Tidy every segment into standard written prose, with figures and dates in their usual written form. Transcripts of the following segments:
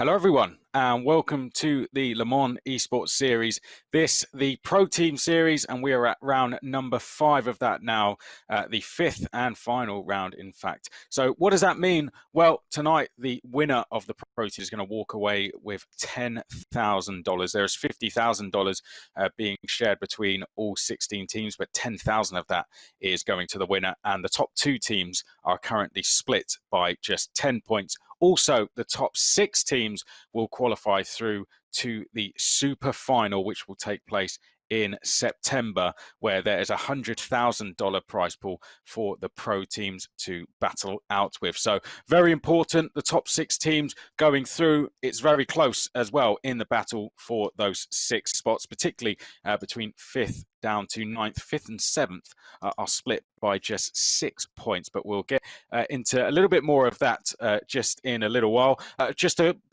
Hello everyone and welcome to the Mans Esports Series. This, the Pro Team Series, and we are at round number 5 of that now, the 5th and final round in fact. So what does that mean? Well, tonight the winner of the Pro Team is going to walk away with $10,000. There's $50,000 being shared between all 16 teams, but 10,000 of that is going to the winner, and the top 2 teams are currently split by just 10 points. Also, the top 6 teams will qualify through to the Super Final, which will take place in September, where there is a $100,000 prize pool for the pro teams to battle out with. So very important, the top 6 teams going through. It's very close as well in the battle for those 6 spots, particularly between 5th down to 9th. 5th and 7th are split by just 6 points, but we'll get into a little bit more of that just in a little while.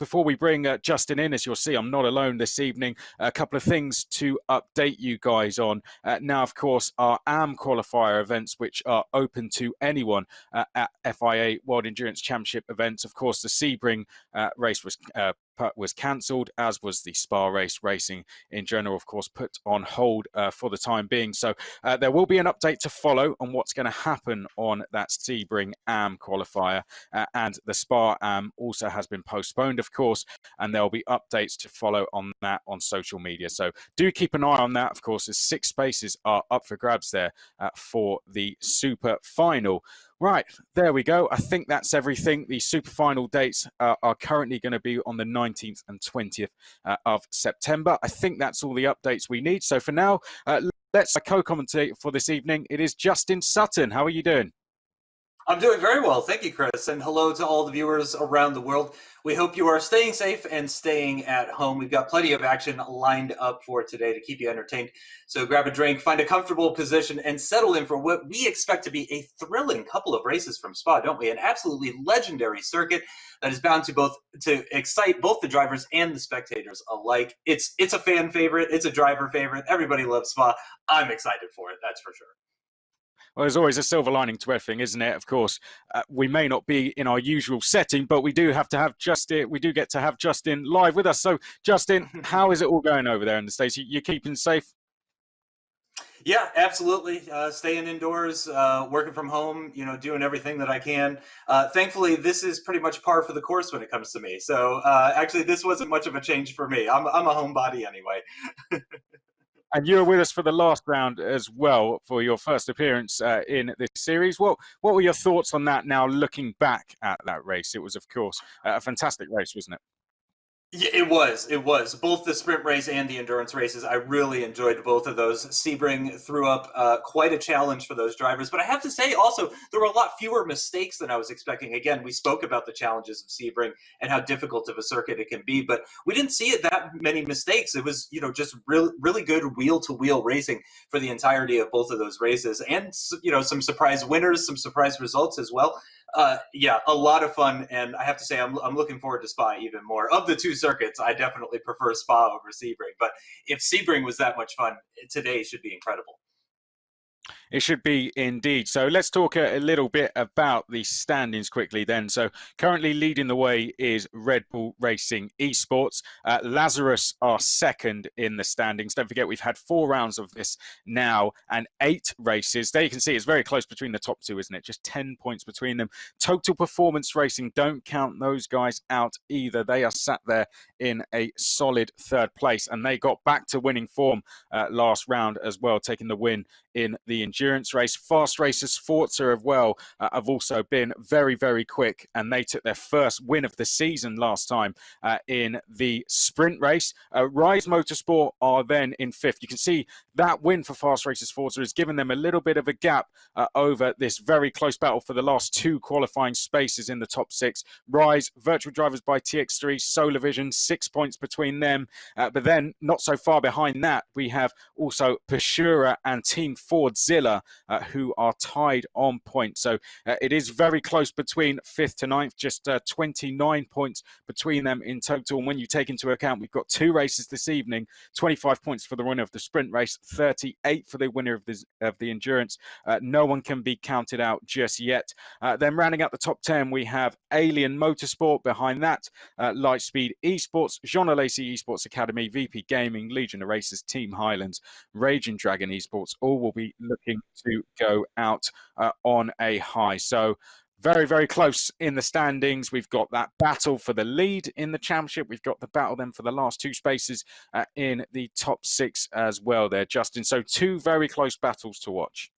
Before we bring Justin in, as you'll see, I'm not alone this evening. A couple of things to update you guys on. Now, of course, our AM qualifier events, which are open to anyone at FIA World Endurance Championship events. Of course, the Sebring race was cancelled, as was the Spa race. Racing in general, of course, put on hold for the time being. So there will be an update to follow on what's going to happen on that Sebring AM qualifier, and the Spa AM also has been postponed, of course, and there'll be updates to follow on that on social media. So do keep an eye on that, of course, as 6 spaces are up for grabs there for the Super Final. Right, there we go. I think that's everything. The Super Final dates are currently going to be on the 19th and 20th of September. I think that's all the updates we need. So for now, let's co-commentate for this evening. It is Justin Sutton. How are you doing? I'm doing very well. Thank you, Chris. And hello to all the viewers around the world. We hope you are staying safe and staying at home. We've got plenty of action lined up for today to keep you entertained. So grab a drink, find a comfortable position, and settle in for what we expect to be a thrilling couple of races from Spa, don't we? An absolutely legendary circuit that is bound to excite both the drivers and the spectators alike. It's a fan favorite. It's a driver favorite. Everybody loves Spa. I'm excited for it, that's for sure. Well, there's always a silver lining to everything, isn't it? Of course, we may not be in our usual setting, but we do have to have Justin. We do get to have Justin live with us. So, Justin, how is it all going over there in the States? You keeping safe? Yeah, absolutely. Staying indoors, working from home, doing everything that I can. Thankfully, this is pretty much par for the course when it comes to me. So actually, this wasn't much of a change for me. I'm a homebody anyway. And you were with us for the last round as well for your first appearance in this series. What were your thoughts on that now, looking back at that race? It was, of course, a fantastic race, wasn't it? Yeah, it was. Both the sprint race and the endurance races, I really enjoyed both of those. Sebring threw up quite a challenge for those drivers. But I have to say also, there were a lot fewer mistakes than I was expecting. Again, we spoke about the challenges of Sebring and how difficult of a circuit it can be, but we didn't see it that many mistakes. It was, just really good wheel-to-wheel racing for the entirety of both of those races. And, some surprise winners, some surprise results as well. Yeah, a lot of fun, and I have to say I'm looking forward to Spa even more. Of the 2 circuits, I definitely prefer Spa over Sebring, but if Sebring was that much fun, today should be incredible. It should be indeed. So let's talk a little bit about the standings quickly then. So currently leading the way is Red Bull Racing Esports. Lazarus are second in the standings. Don't forget, we've had 4 rounds of this now and 8 races. There you can see it's very close between the top 2, isn't it? Just 10 points between them. Total Performance Racing, don't count those guys out either. They are sat there in a solid 3rd place, and they got back to winning form last round as well, taking the win in the endurance race. Fast Racers Forza as well have also been very, very quick, and they took their first win of the season last time in the sprint race. Rise Motorsport are then in 5th. You can see that win for Fast Racers Forza has given them a little bit of a gap over this very close battle for the last 2 qualifying spaces in the top 6. Rise, Virtual Drivers by TX3, Solar Vision, 6 points between them. But then, not so far behind that, we have also Pashura and Team Fordzilla Zilla, who are tied on points. So it is very close between 5th to 9th, just 29 points between them in total. And when you take into account, we've got 2 races this evening, 25 points for the winner of the sprint race, 38 for the winner of the endurance. No one can be counted out just yet. Then rounding out the top 10, we have Alien Motorsport. Behind that, Lightspeed Esports, Jean Alesi Esports Academy, VP Gaming, Legion of Racers, Team Highlands, Raging Dragon Esports, all will be looking to go out on a high. So very, very close in the standings. We've got that battle for the lead in the championship. We've got the battle then for the last 2 spaces in the top 6 as well there, Justin. So 2 very close battles to watch.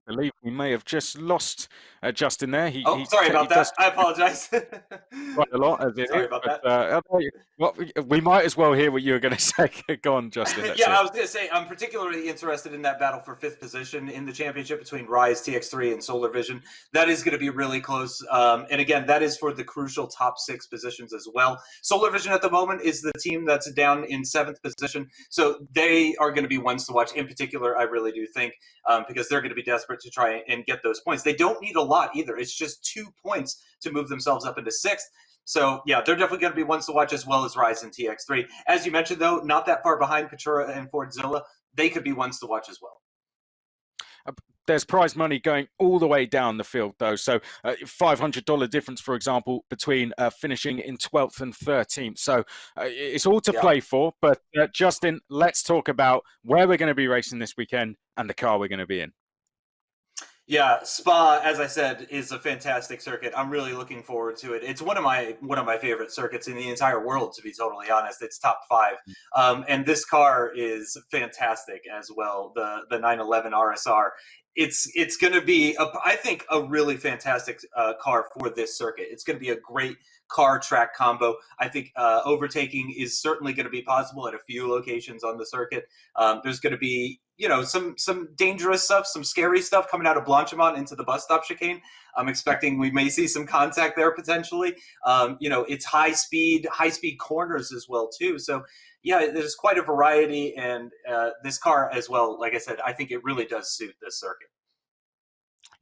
I believe we may have just lost Justin there. Sorry He about does that. I apologize. quite a lot as it Sorry is, about but that. well, we might as well hear what you were going to say. Go on, Justin. Let's Yeah, hear. I was going to say I'm particularly interested in that battle for 5th position in the championship between Rise, TX3, and Solar Vision. That is going to be really close. And again, that is for the crucial top 6 positions as well. Solar Vision at the moment is the team that's down in 7th position. So they are going to be ones to watch. In particular, I really do think, because they're going to be desperate to try and get those points. They don't need a lot either. It's just 2 points to move themselves up into 6th. So, yeah, they're definitely going to be ones to watch, as well as Rise and TX3. As you mentioned, though, not that far behind Katura and Fordzilla. They could be ones to watch as well. There's prize money going all the way down the field, though. So $500 difference, for example, between finishing in 12th and 13th. So it's all to play for. But Justin, let's talk about where we're going to be racing this weekend and the car we're going to be in. Yeah, Spa, as I said, is a fantastic circuit. I'm really looking forward to it. It's one of my favorite circuits in the entire world, to be totally honest. It's top 5, and this car is fantastic as well. The 911 RSR. It's going to be, I think, a really fantastic car for this circuit. It's going to be a great car track combo. I think overtaking is certainly going to be possible at a few locations on the circuit. There's going to be, some dangerous stuff, some scary stuff coming out of Blanchimont into the bus stop chicane. I'm expecting we may see some contact there potentially. It's high speed corners as well too. So yeah, there's quite a variety, and this car as well, like I said, I think it really does suit this circuit.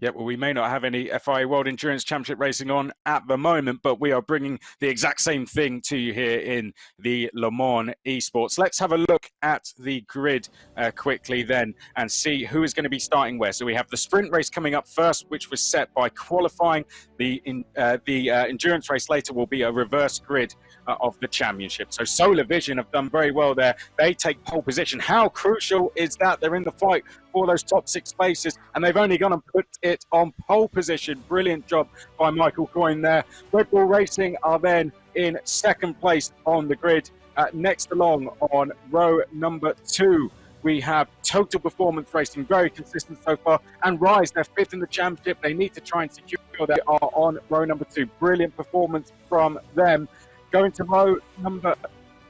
Yeah, well, we may not have any FIA World Endurance Championship racing on at the moment, but we are bringing the exact same thing to you here in the Le Mans Esports. Let's have a look at the grid quickly then and see who is going to be starting where. So we have the sprint race coming up first, which was set by qualifying. The endurance race later will be a reverse grid of the championship. So Solar Vision have done very well there. They take pole position. How crucial is that? They're in the fight for those top 6 places, and they've only gone and put it on pole position. Brilliant job by Michael Coyne there. Red Bull Racing are then in 2nd place on the grid. Next along on row number 2, we have Total Performance Racing, very consistent so far, and Rise, they're 5th in the championship. They need to try and secure they are on row number 2. Brilliant performance from them. Going to row number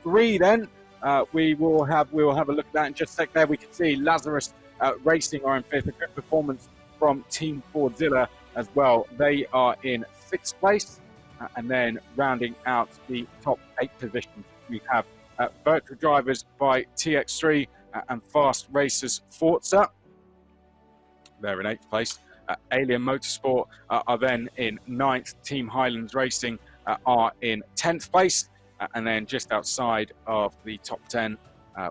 3 then, we will have a look at that in just a sec. There we can see Lazarus Racing are in 5th. A good performance from Team Fordzilla as well. They are in 6th place. And then rounding out the top 8 positions, we have Virtual Drivers by TX3 and Fast Racers Forza. They're in 8th place. Alien Motorsport are then in 9th. Team Highlands Racing are in 10th place. And then just outside of the top 10,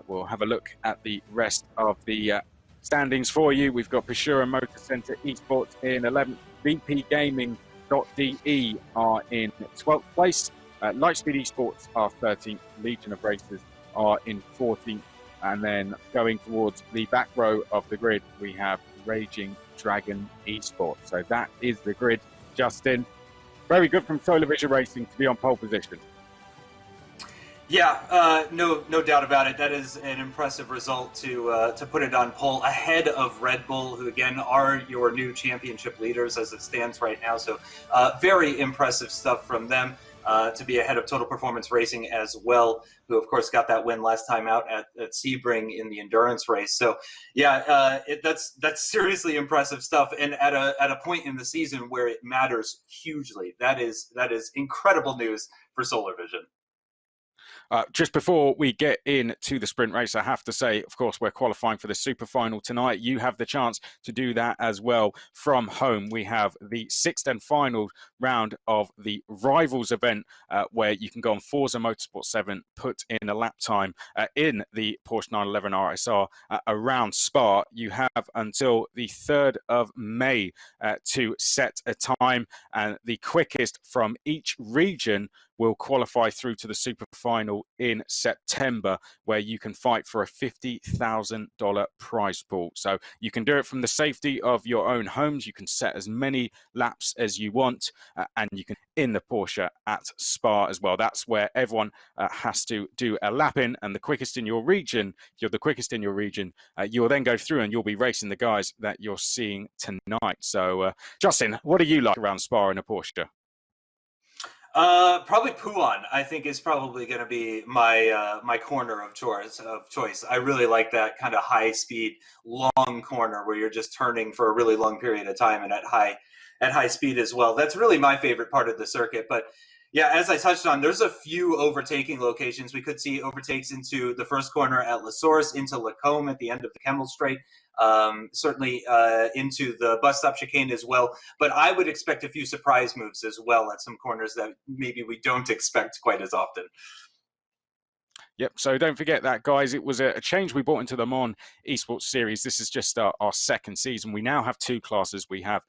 we'll have a look at the rest of the standings for you. We've got Pashura Motor Center Esports in 11th. VP Gaming.de are in 12th place. Lightspeed Esports are 13th. Legion of Racers are in 14th. And then going towards the back row of the grid, we have Raging Dragon Esports. So that is the grid, Justin. Very good from Solar Vision Racing to be on pole position. Yeah, no doubt about it. That is an impressive result to put it on pole ahead of Red Bull, who again are your new championship leaders as it stands right now. So very impressive stuff from them to be ahead of Total Performance Racing as well, who of course got that win last time out at Sebring in the endurance race. So yeah, that's seriously impressive stuff, and at a point in the season where it matters hugely. That is incredible news for Solar Vision. Just before we get into the sprint race, I have to say, of course, we're qualifying for the super final tonight. You have the chance to do that as well from home. We have the sixth and final round of the Rivals event, where you can go on Forza Motorsport 7, put in a lap time in the Porsche 911 RSR around Spa. You have until the 3rd of May to set a time, and the quickest from each region will qualify through to the super final in September, where you can fight for a $50,000 prize pool. So you can do it from the safety of your own homes. You can set as many laps as you want, and you can in the Porsche at Spa as well. That's where everyone has to do a lap in, and the quickest in your region, if you're the quickest in your region, you'll then go through and you'll be racing the guys that you're seeing tonight. So, Justin, what do you like around Spa in a Porsche? Probably Puan, I think, is probably going to be my my corner of choice. I really like that kind of high speed, long corner where you're just turning for a really long period of time and at high speed as well. That's really my favorite part of the circuit. But yeah, as I touched on, there's a few overtaking locations. We could see overtakes into the first corner at La Source, into Lacombe at the end of the Kemmel Straight, certainly into the bus stop chicane as well. But I would expect a few surprise moves as well at some corners that maybe we don't expect quite as often. Yep, so don't forget that, guys. It was a change we brought into the Mans Esports Series. This is just our second season. We now have two classes. We have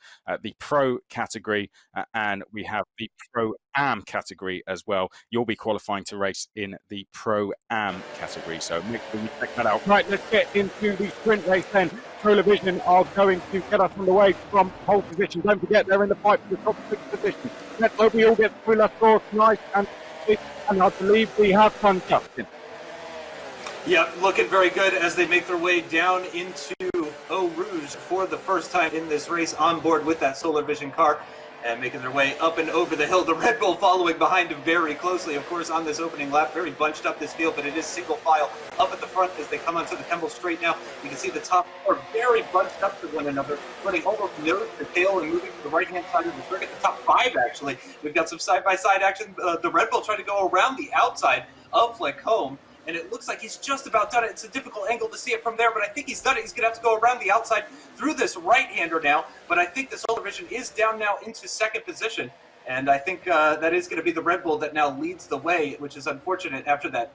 the Pro category and we have the Pro-Am category as well. You'll be qualifying to race in the Pro-Am category, so make sure you check that out. Right, let's get into the sprint race then. Solar Vision are going to get us on the way from pole position. Don't forget, they're in the fight for the top 6 position. Let's hope we all get through La Source nice and I believe we have fun, Justin. Yeah, looking very good as they make their way down into Eau Rouge for the first time in this race, on board with that Solar Vision car and making their way up and over the hill. The Red Bull following behind him very closely, of course, on this opening lap. Very bunched up this field, but it is single file up at the front as they come onto the Kemmel Straight now. You can see the top four very bunched up to one another, running almost nose to tail and moving to the right-hand side of the circuit. The top five, actually. We've got some side-by-side action. The Red Bull trying to go around the outside of Lacombe, and it looks like he's just about done it. It's a difficult angle to see it from there, but I think he's done it. He's going to have to go around the outside through this right-hander now, but I think the Solar Vision is down now into second position, and I think that is going to be the Red Bull that now leads the way, which is unfortunate after that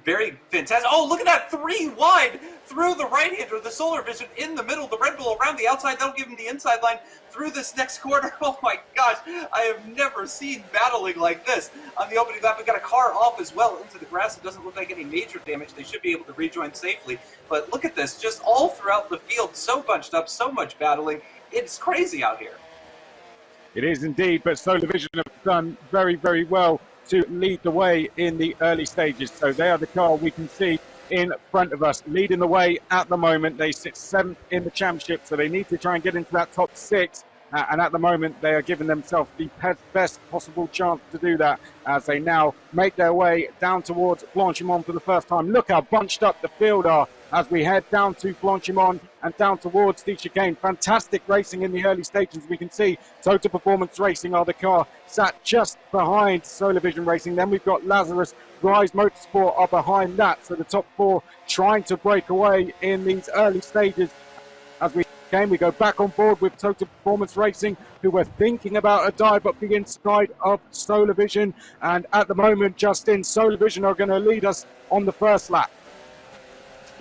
very fantastic. Oh, look at that, 3 wide through the right-hander, the Solar Vision in the middle, the Red Bull around the outside. That'll give him the inside line through this next corner. Oh my gosh, I have never seen battling like this on the opening lap. We got a car off as well into the grass. It doesn't look like any major damage. They should be able to rejoin safely, but look at this, just all throughout the field, so bunched up, so much battling. It's crazy out here. It is indeed, but Solar Vision have done very, very well to lead the way in the early stages. So they are the car we can see in front of us, leading the way at the moment. They sit 7th in the championship, so they need to try and get into that top 6. And at the moment, they are giving themselves the best possible chance to do that as they now make their way down towards Blanchimont for the first time. Look how bunched up the field are as we head down to Blanchimont and down towards the chicane. Fantastic racing in the early stages. We can see Total Performance Racing are the car sat just behind Solar Vision Racing. Then we've got Lazarus, Rise Motorsport are behind that. So the top 4 trying to break away in these early stages as we go back on board with Total Performance Racing, who were thinking about a dive up the inside of Solar Vision. And at the moment, Justin, Solar Vision are going to lead us on the first lap.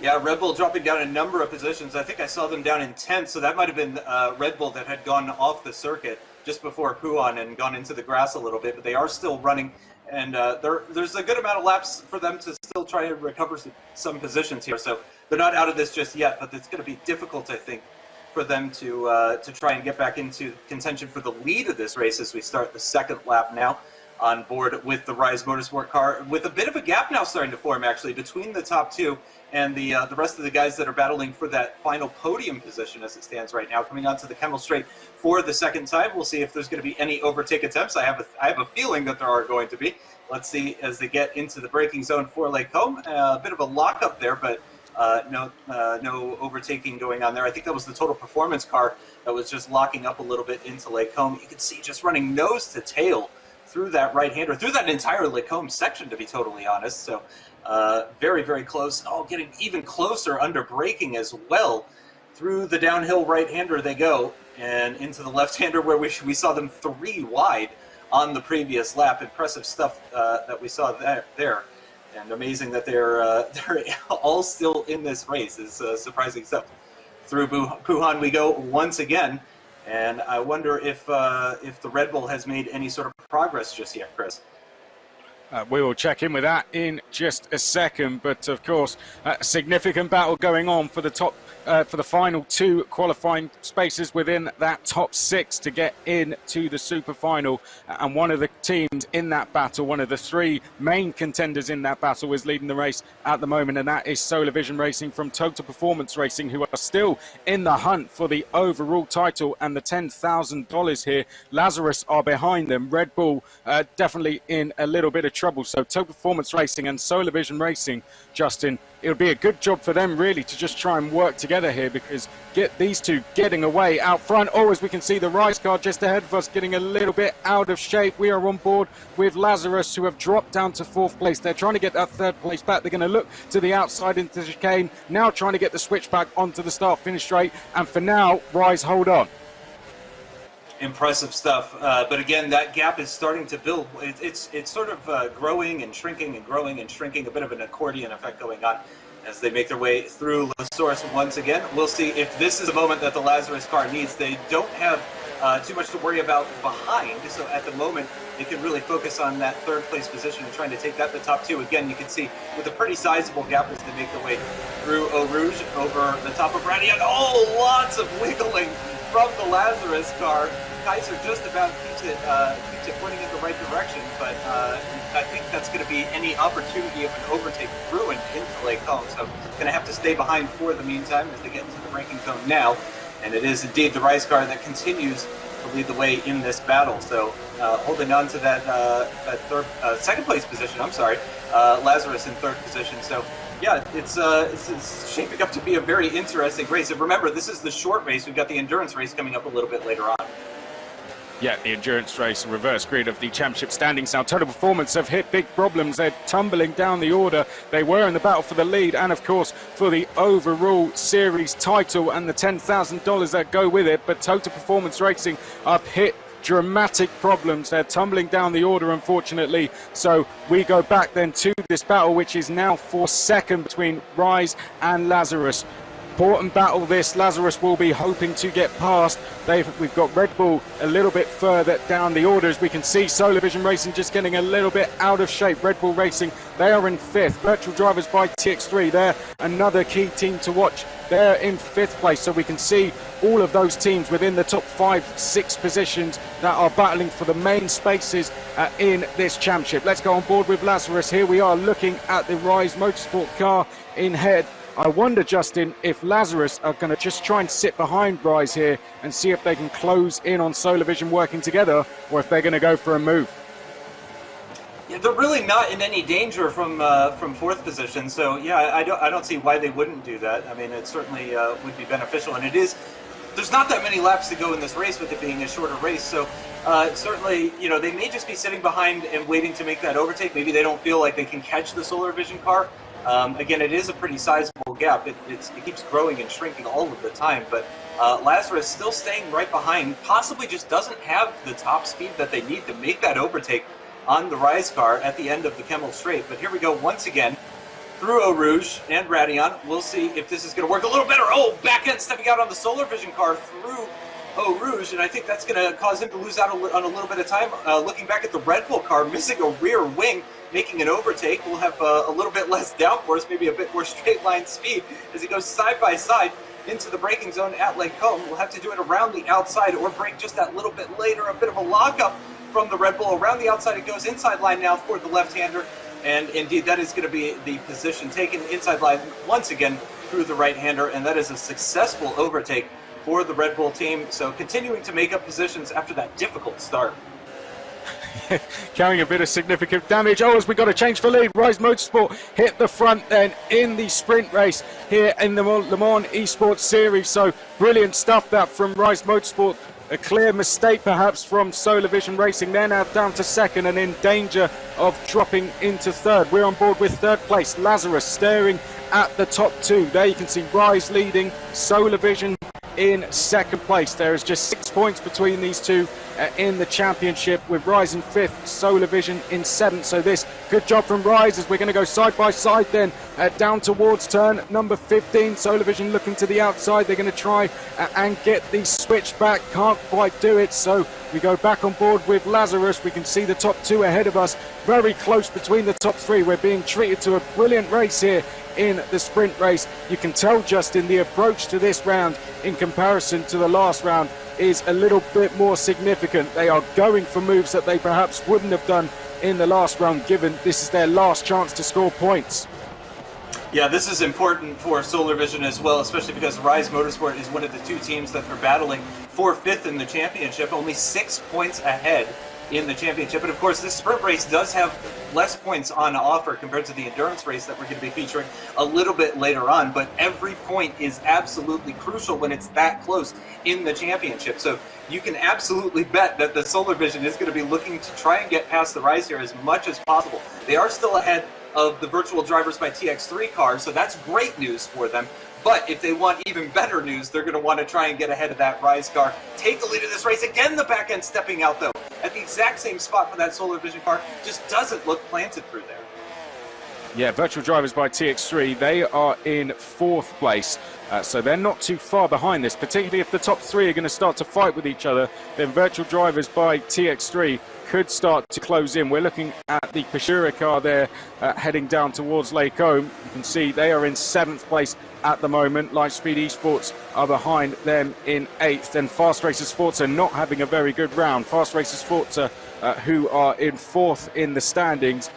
Yeah, Red Bull dropping down a number of positions. I think I saw them down in 10th, so that might have been Red Bull that had gone off the circuit just before Puan and gone into the grass a little bit, but they are still running, and there's a good amount of laps for them to still try to recover some positions here. So they're not out of this just yet, but it's going to be difficult, I think, for them to try and get back into contention for the lead of this race as we start the second lap now on board with the Rise Motorsport car, with a bit of a gap now starting to form, actually, between the top 2 and the rest of the guys that are battling for that final podium position as it stands right now, coming onto the Kemmel Straight for the second time. We'll see if there's going to be any overtake attempts. I have a feeling that there are going to be. Let's see as they get into the braking zone for Lacombe. A bit of a lockup there, but no overtaking going on there. I think that was the Total Performance car that was just locking up a little bit into Lacombe. You can see just running nose to tail through that right-hander, through that entire Lacombe section, to be totally honest. So very, very close. Oh, getting even closer under braking as well. Through the downhill right-hander they go, and into the left-hander where we saw them 3 wide on the previous lap. Impressive stuff that we saw there. And amazing that they're all still in this race is surprising stuff. Through Puhan we go once again, and I wonder if the Red Bull has made any sort of progress just yet, Chris. We will check in with that in just a second, but of course, a significant battle going on for the top. For the final 2 qualifying spaces within that top 6 to get into the super final. And one of the teams in that battle, one of the 3 main contenders in that battle, is leading the race at the moment, and that is Solar Vision Racing from Total Performance Racing, who are still in the hunt for the overall title and the $10,000 here. Lazarus are behind them. Red Bull definitely in a little bit of trouble. So Total Performance Racing and Solar Vision Racing, Justin, it would be a good job for them really to just try and work together here, because get these 2 getting away out front. Oh, as we can see, the Rise car just ahead of us getting a little bit out of shape. We are on board with Lazarus, who have dropped down to 4th place. They're trying to get that 3rd place back. They're going to look to the outside into the chicane, now trying to get the switch back onto the start-finish straight. And for now, Rise hold on. Impressive stuff, but again, that gap is starting to build. It's sort of growing and shrinking and growing and shrinking, a bit of an accordion effect going on as they make their way through La Source once again. We'll see if this is the moment that the Lazarus car needs. They don't have too much to worry about behind, so at the moment they can really focus on that 3rd place position and trying to take that to the top 2. Again, you can see with a pretty sizable gap as they make their way through Eau Rouge over the top of Radian. Oh, lots of wiggling from the Lazarus car. Kaiser just about keeps it pointing in the right direction, but I think that's going to be any opportunity of an overtake ruined into Lake Home. So going to have to stay behind for the meantime as they get into the braking zone now. And it is indeed the Rice car that continues to lead the way in this battle. So holding on to that second place position. I'm sorry, Lazarus in 3rd position. So. Yeah, it's shaping up to be a very interesting race. And remember, this is the short race. We've got the endurance race coming up a little bit later on. Yeah, the endurance race, reverse grid of the championship standings now. Total Performance have hit big problems. They're tumbling down the order. They were in the battle for the lead and, of course, for the overall series title and the $10,000 that go with it. But Total Performance Racing have hit dramatic problems. They're tumbling down the order, unfortunately. So we go back then to this battle, which is now for 2nd between Rise and Lazarus. Important battle this. Lazarus will be hoping to get past. We've got Red Bull a little bit further down the order. As we can see, Solar Vision Racing just getting a little bit out of shape. Red Bull Racing, they are in 5th. Virtual Drivers by TX3, they're another key team to watch. They're in 5th place, so we can see all of those teams within the top 5-6 positions that are battling for the main spaces in this championship. Let's go on board with Lazarus. Here we are looking at the Rise Motorsport car in head. I wonder, Justin, if Lazarus are going to just try and sit behind Rise here and see if they can close in on Solar Vision working together, or if they're going to go for a move. Yeah, they're really not in any danger from 4th position. So yeah, I don't see why they wouldn't do that. I mean, it certainly would be beneficial, and it is. There's not that many laps to go in this race with it being a shorter race. So certainly, you know, they may just be sitting behind and waiting to make that overtake. Maybe they don't feel like they can catch the Solar Vision car. Again, it is a pretty sizable gap. It keeps growing and shrinking all of the time, but Lazarus still staying right behind, possibly just doesn't have the top speed that they need to make that overtake on the Rise car at the end of the Kemmel Straight. But here we go once again through Eau Rouge and Radion. We'll see if this is going to work a little better. Oh, back end stepping out on the Solar Vision car through Eau Rouge, and I think that's going to cause him to lose out on a little bit of time. Looking back at the Red Bull car, missing a rear wing, making an overtake. We'll have a little bit less downforce, maybe a bit more straight line speed as he goes side by side into the braking zone at Lake Combe. We'll have to do it around the outside or brake just that little bit later. A bit of a lockup from the Red Bull around the outside. It goes inside line now for the left-hander, and indeed that is going to be the position taken inside line once again through the right-hander, and that is a successful overtake for the Red Bull team. So continuing to make up positions after that difficult start. Carrying a bit of significant damage. Oh, as we got a change for lead. Rise Motorsport hit the front then in the sprint race here in the Le Mans Esports Series. So brilliant stuff that from Rise Motorsport. A clear mistake perhaps from Solar Vision Racing. They're now down to second and in danger of dropping into third. We're on board with third place. Lazarus staring at the top two. There you can see Rise leading, Solar Vision in second place. There is just 6 points between these two in the championship, with Rise in fifth, Solar Vision in seventh. So this, good job from Rise, as we're going to go side by side then down towards turn number 15. Solar Vision looking to the outside. They're going to try and get the switch back. Can't quite do it. So we go back on board with Lazarus. We can see the top two ahead of us, very close between the top three. We're being treated to a brilliant race here in the sprint race. You can tell just in the approach to this round in comparison to the last round is a little bit more significant. They are going for moves that they perhaps wouldn't have done in the last round, given this is their last chance to score points. Yeah, this is important for Solar Vision as well, especially because Rise Motorsport is one of the two teams that are battling for fifth in the championship, only 6 points ahead in the championship. And of course, this sprint race does have less points on offer compared to the endurance race that we're going to be featuring a little bit later on, but every point is absolutely crucial when it's that close in the championship. So you can absolutely bet that the Solar Vision is going to be looking to try and get past the Rise here as much as possible. They are still ahead of the virtual drivers by TX3 cars, so that's great news for them. But if they want even better news, they're going to want to try and get ahead of that Rise car, take the lead of this race. Again, the back end stepping out, though, at the exact same spot for that Solar Vision car. Just doesn't look planted through there. Yeah, virtual drivers by TX3, they are in fourth place. So they're not too far behind this, particularly if the top three are going to start to fight with each other. Then virtual drivers by TX3 could start to close in. We're looking at the Pashura car there heading down towards Lake Omb. You can see they are in seventh place at the moment. Lightspeed Esports are behind them in eighth. And Fast Racers Forza not having a very good round. Fast Racers Forza, who are in fourth in the standings,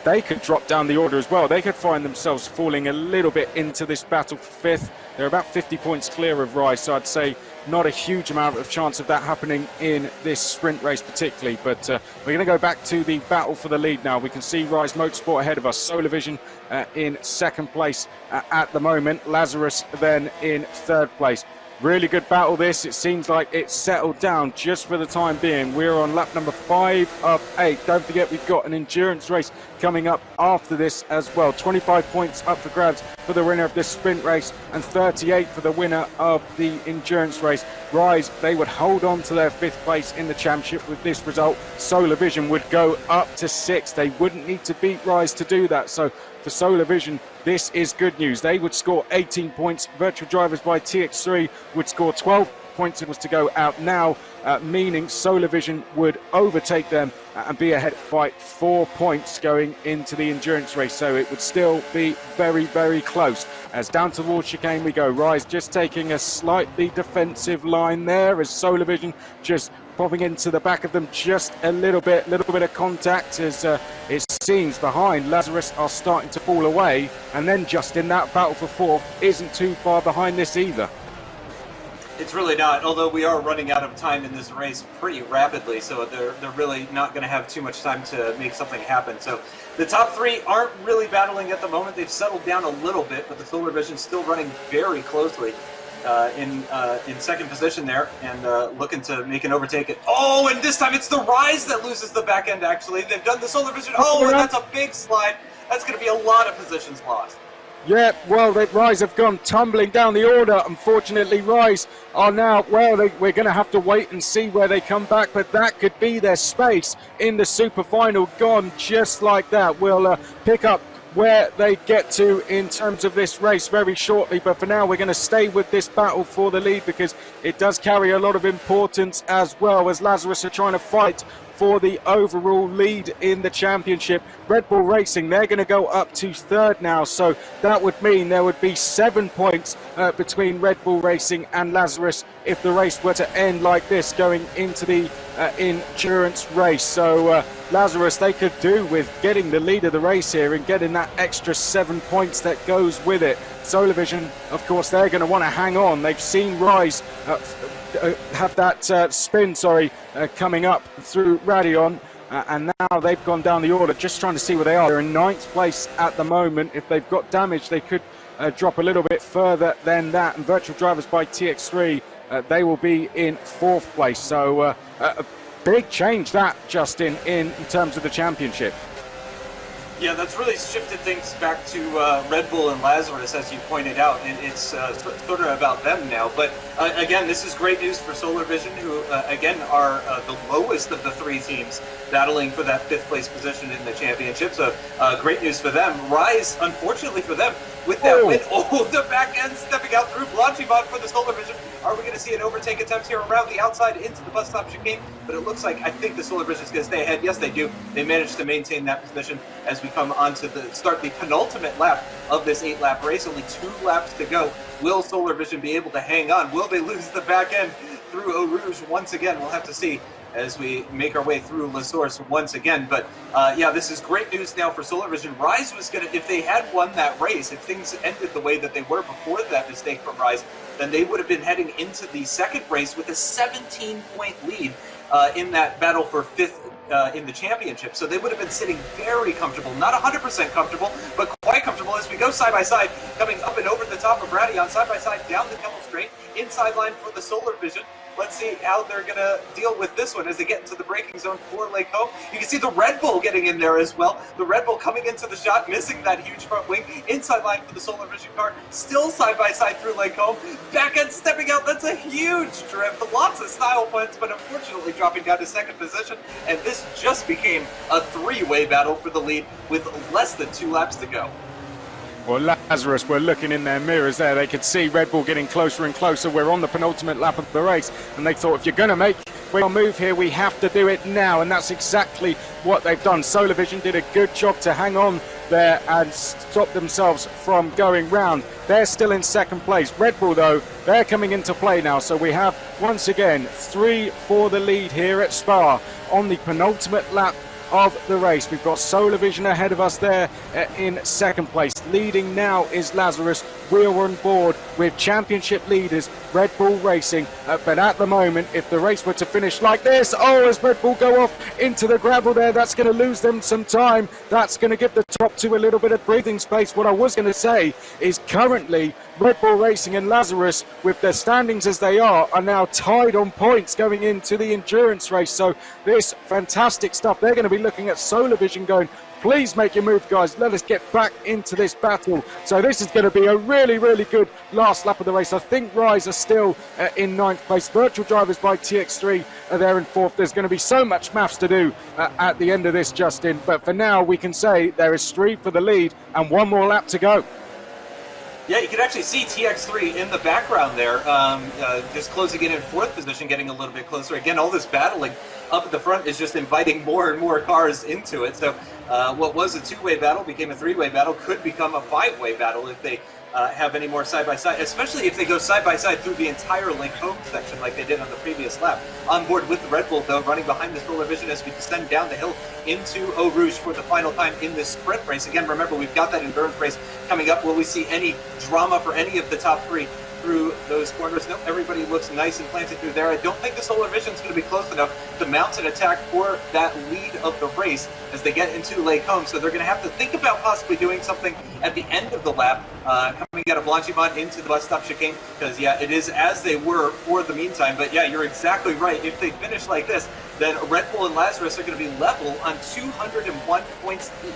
they could drop down the order as well. They could find themselves falling a little bit into this battle for fifth. They're about 50 points clear of Rise, so I'd say not a huge amount of chance of that happening in this sprint race particularly. But we're going to go back to the battle for the lead now. We can see Rise Motorsport ahead of us. Solar Vision in second place at the moment. Lazarus then in third place. Really good battle this. It seems like it's settled down just for the time being. We're on lap number 5 of 8. Don't forget we've got an endurance race coming up after this as well. 25 points up for grabs for the winner of this sprint race and 38 for the winner of the endurance race. Rise, they would hold on to their 5th place in the championship with this result. Solar Vision would go up to 6th. They wouldn't need to beat Rise to do that. So for Solar Vision, this is good news. They would score 18 points. Virtual drivers by TX3 would score 12 points. It was to go out now, meaning Solar Vision would overtake them and be ahead by 4 points going into the endurance race. So it would still be very, very close. As down towards chicane we go. Rise just taking a slightly defensive line there as Solar Vision just popping into the back of them just a little bit of contact as it seems behind. Lazarus are starting to fall away, and then just in that battle for fourth isn't too far behind this either. It's really not, although we are running out of time in this race pretty rapidly, so they're really not going to have too much time to make something happen. So the top three aren't really battling at the moment. They've settled down a little bit, but the Solar Vision still running very closely in second position there and looking to make an overtake. Oh, and this time it's the Rise that loses the back end, actually. They've done the Solar Vision. Oh, and that's a big slide. That's going to be a lot of positions lost. Yeah, well, Rise have gone tumbling down the order. Unfortunately, Rise are now, well, we're going to have to wait and see where they come back, but that could be their space in the super final, gone just like that. We'll pick up where they get to in terms of this race very shortly, but for now we're going to stay with this battle for the lead because it does carry a lot of importance, as well as Lazarus are trying to fight for the overall lead in the championship. Red Bull Racing, they're going to go up to third now, so that would mean there would be 7 points between Red Bull Racing and Lazarus if the race were to end like this going into the endurance race. So Lazarus, they could do with getting the lead of the race here and getting that extra 7 points that goes with it. Solar Vision, of course, they're going to want to hang on. They've seen Rise have that spin, coming up through Radion, and now they've gone down the order, just trying to see where they are. They're in 9th place at the moment. If they've got damage, they could drop a little bit further than that. And virtual drivers by TX3, they will be in 4th place. So a big change that, Justin, in terms of the championship. Yeah, that's really shifted things back to Red Bull and Lazarus, as you pointed out. It's sort of about them now. But again, this is great news for Solar Vision, who again are the lowest of the 3 teams battling for that 5th place position in the championship. So great news for them. Rise, unfortunately for them, with that win. Oh, the back end stepping out through Blanchimont for the Solar Vision. Are we going to see an overtake attempt here around the outside into the bus stop chicane? But it looks like, I think the Solar Vision is going to stay ahead. Yes, they do. They managed to maintain that position as we come on to start the penultimate lap of this 8-lap race. Only 2 laps to go. Will Solar Vision be able to hang on? Will they lose the back end through Eau Rouge once again? We'll have to see as we make our way through La Source once again. But yeah, this is great news now for Solar Vision. Rise was going to, if they had won that race, if things ended the way that they were before that mistake from Rise, then they would have been heading into the 2nd race with a 17-point lead in that battle for 5th in the championship. So they would have been sitting very comfortable, not 100% comfortable, but quite comfortable as we go side by side, coming up and over the top of Brady on side by side down the Kemmel Straight, inside line for the Solar Vision. Let's see how they're going to deal with this one as they get into the braking zone for Lake Home. You can see the Red Bull getting in there as well. The Red Bull coming into the shot, missing that huge front wing. Inside line for the Solar Vision car, still side by side through Lake Home. Back end stepping out, that's a huge drift. Lots of style points, but unfortunately dropping down to 2nd position. And this just became a 3-way battle for the lead with less than 2 laps to go. Well, Lazarus were looking in their mirrors there. They could see Red Bull getting closer and closer. We're on the penultimate lap of the race, and they thought, if you're going to make a move here, we have to do it now, and that's exactly what they've done. Solar Vision did a good job to hang on there and stop themselves from going round. They're still in 2nd place. Red Bull, though, they're coming into play now. So we have, once again, 3 for the lead here at Spa on the penultimate lap of the race. We've got Solar Vision ahead of us there in 2nd place. Leading now is Lazarus. We're on board with championship leaders Red Bull Racing, but at the moment, if the race were to finish like this, as Red Bull go off into the gravel there, that's going to lose them some time. That's going to give the top 2 a little bit of breathing space. What I was going to say is currently Red Bull Racing and Lazarus, with their standings as they are now tied on points going into the endurance race. So this fantastic stuff. They're going to be looking at Solar Vision going, please make your move, guys. Let us get back into this battle. So this is going to be a really, really good last lap of the race. I think Rise are still in 9th place. Virtual Drivers by TX3 are there in 4th. There's going to be so much maths to do at the end of this, Justin. But for now, we can say there is 3 for the lead and 1 more lap to go. Yeah, you can actually see TX3 in the background there, just closing in 4th position, getting a little bit closer. Again, all this battling up at the front is just inviting more and more cars into it. So what was a 2-way battle became a 3-way battle, could become a 5-way battle if they have any more side-by-side, especially if they go side-by-side through the entire Lake Home section like they did on the previous lap. On board with the Red Bull, though, running behind the Solar Vision as we descend down the hill into Eau Rouge for the final time in this sprint race. Again, remember, we've got that endurance race coming up. Will we see any drama for any of the top 3 through those corners? Nope, everybody looks nice and planted through there. I don't think the Solar Vision is going to be close enough to mount an attack for that lead of the race as they get into Lake Home. So they're going to have to think about possibly doing something at the end of the lap, coming out of Blanchimont into the bus stop chicane, because, yeah, it is as they were for the meantime. But, yeah, you're exactly right. If they finish like this, then Red Bull and Lazarus are going to be level on 201 points each.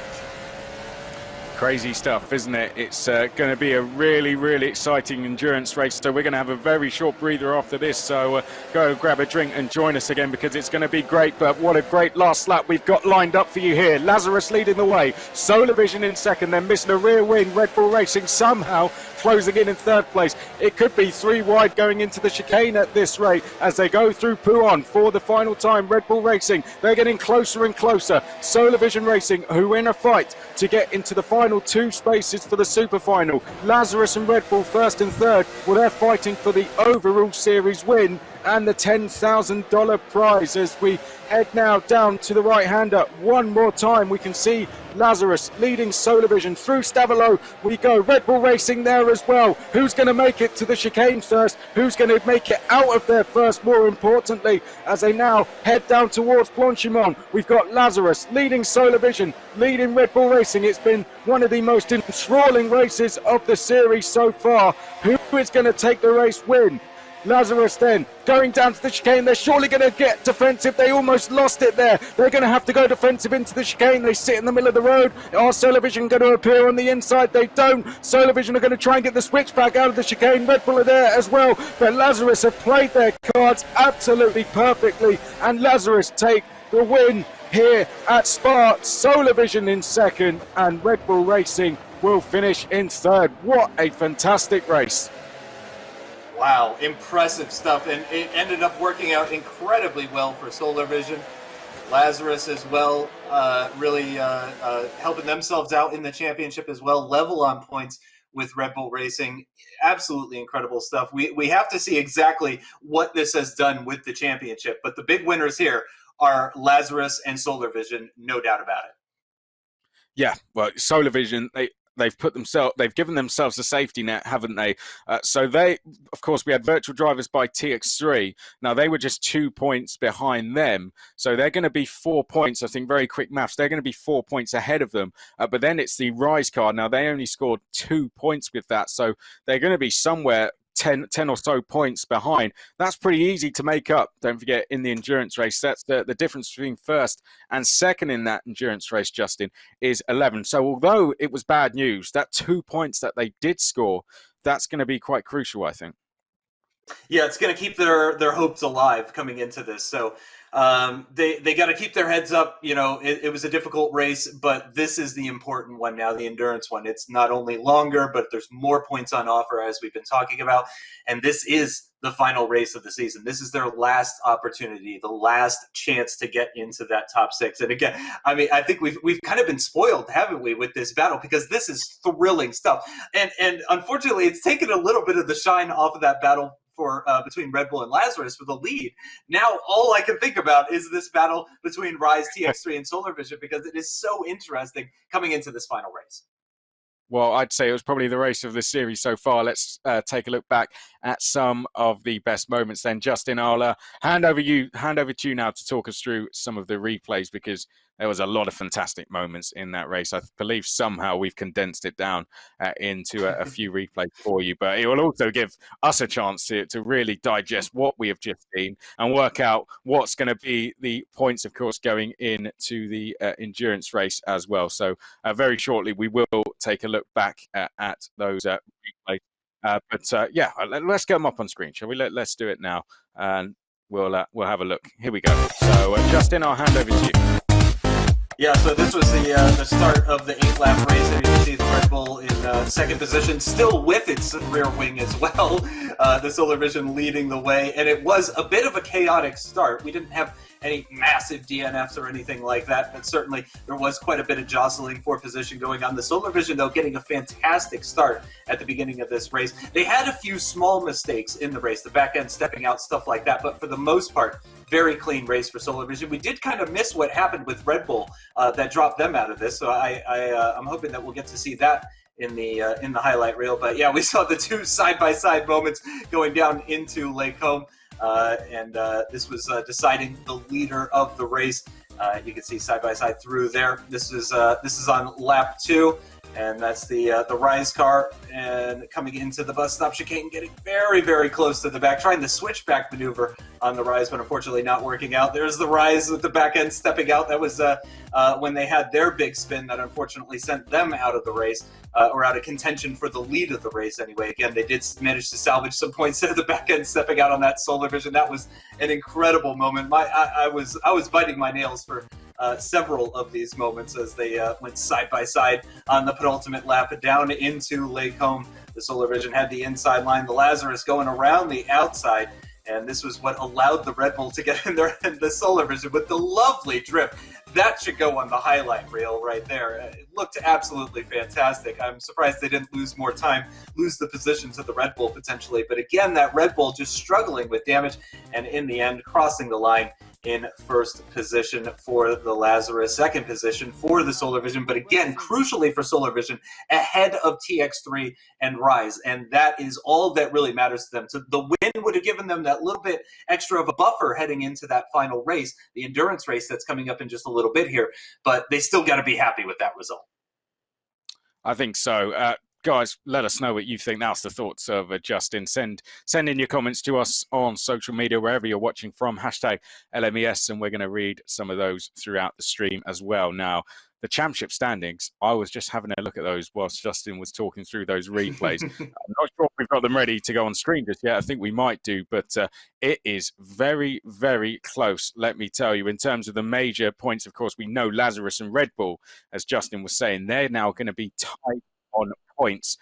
Crazy stuff, isn't it? It's going to be a really, really exciting endurance race. So we're going to have a very short breather after this. So go grab a drink and join us again, because it's going to be great. But what a great last lap we've got lined up for you here. Lazarus leading the way. Solar Vision in 2nd. Then missing a rear wing. Red Bull Racing somehow closing in 3rd place. It could be 3 wide going into the chicane at this rate as they go through Pouhon for the final time. Red Bull Racing, they're getting closer and closer. Solar Vision Racing, who are in a fight to get into the final 2 spaces for the super final. Lazarus and Red Bull 1st and 3rd. Well, they're fighting for the overall series win and the $10,000 prize as we head now down to the right-hander. One more time, we can see Lazarus leading Solar Vision through Stavelot. We go. Red Bull Racing there as well. Who's going to make it to the chicane first? Who's going to make it out of there first, more importantly, as they now head down towards Blanchimont? We've got Lazarus leading Solar Vision, leading Red Bull Racing. It's been one of the most enthralling races of the series so far. Who is going to take the race win? Lazarus then going down to the chicane. They're surely going to get defensive. They almost lost it there. They're going to have to go defensive into the chicane. They sit in the middle of the road. Are Solar Vision going to appear on the inside? They don't. Solar Vision are going to try and get the switchback out of the chicane. Red Bull are there as well. But Lazarus have played their cards absolutely perfectly. And Lazarus take the win here at Spa. Solar Vision in second. And Red Bull Racing will finish in third. What a fantastic race. Wow, impressive stuff, and it ended up working out incredibly well for Solar Vision. Lazarus as well, really helping themselves out in the championship as well, level on points with Red Bull Racing. Absolutely incredible stuff. We have to see exactly what this has done with the championship, but the big winners here are Lazarus and Solar Vision, no doubt about it. Yeah, well, Solar Vision, they've given themselves a safety net, haven't they? So they, of course, we had virtual drivers by TX3. Now they were just 2 points behind them, so they're going to be 4 points. I think very quick maths. They're going to be 4 points ahead of them. But then it's the Rise car. Now they only scored 2 points with that, so they're going to be somewhere 10 or so points behind. That's pretty easy to make up. Don't forget, in the endurance race, that's the difference between first and second in that endurance race, Justin, is 11. So although it was bad news, that 2 points that they did score, that's going to be quite crucial, I think. Yeah, it's going to keep their hopes alive coming into this. So they got to keep their heads up. You know, it was a difficult race, but this is the important one now, the endurance one. It's not only longer, but there's more points on offer, as we've been talking about. And this is the final race of the season. This is their last opportunity, the last chance to get into that top six. And again, I mean, I think we've kind of been spoiled, haven't we, with this battle, because this is thrilling stuff. And unfortunately, it's taken a little bit of the shine off of that battle for between Red Bull and Lazarus for the lead. Now all I can think about is this battle between Rise, TX3, and Solar Vision, because it is so interesting coming into this final race. Well, I'd say it was probably the race of the series so far. Let's take a look back at some of the best moments then. Justin, I'll hand over to you now to talk us through some of the replays, because there was a lot of fantastic moments in that race. I believe somehow we've condensed it down into a few replays for you, but it will also give us a chance to really digest what we have just seen and work out what's going to be the points, of course, going into the endurance race as well. So very shortly, we will take a look back at those replays. Yeah, let's get them up on screen, shall we? Let's do it now, and we'll have a look. Here we go. So Justin, I'll hand over to you. Yeah, so this was the start of the 8-lap race, and you can see the Red Bull in second position, still with its rear wing as well. The Solar Vision leading the way, and it was a bit of a chaotic start. We didn't have any massive DNFs or anything like that, but certainly there was quite a bit of jostling for position going on. The Solar Vision, though, getting a fantastic start at the beginning of this race. They had a few small mistakes in the race, the back end stepping out, stuff like that, but for the most part, very clean race for Solar Vision. We did kind of miss what happened with Red Bull that dropped them out of this, so I'm hoping that we'll get to see that in the highlight reel. But yeah, we saw the two side-by-side moments going down into Lake Home, and this was deciding the leader of the race. You can see side-by-side through there. This is on lap 2. And that's the Rise car, and coming into the bus stop chicane, getting very, very close to the back, trying the switchback maneuver on the Rise, but unfortunately not working out. There's the Rise with the back end stepping out. That was when they had their big spin that unfortunately sent them out of the race, or out of contention for the lead of the race anyway. Again, they did manage to salvage some points at the back end stepping out on that Solar Vision. That was an incredible moment. I was biting my nails for several of these moments as they went side by side on the penultimate lap down into Lake Home. The Solar Vision had the inside line, the Lazarus going around the outside, and this was what allowed the Red Bull to get in there, and the Solar Vision with the lovely drift. That should go on the highlight reel right there. It looked absolutely fantastic. I'm surprised they didn't lose more time, lose the position to the Red Bull potentially. But again, that Red Bull just struggling with damage, and in the end, crossing the line in first position for the Lazarus, second position for the Solar Vision, but again, crucially for Solar Vision, ahead of TX3 and Rise, and that is all that really matters to them. So the win would have given them that little bit extra of a buffer heading into that final race, the endurance race that's coming up in just a little bit here, but they still got to be happy with that result. I think so. guys, let us know what you think. That's the thoughts of Justin. Send in your comments to us on social media, wherever you're watching from, hashtag LMES, and we're going to read some of those throughout the stream as well. Now, the championship standings, I was just having a look at those whilst Justin was talking through those replays. I'm not sure if we've got them ready to go on screen just yet. I think we might do, but it is very, very close, let me tell you. In terms of the major points, of course, we know Lazarus and Red Bull, as Justin was saying, they're now going to be tied on points.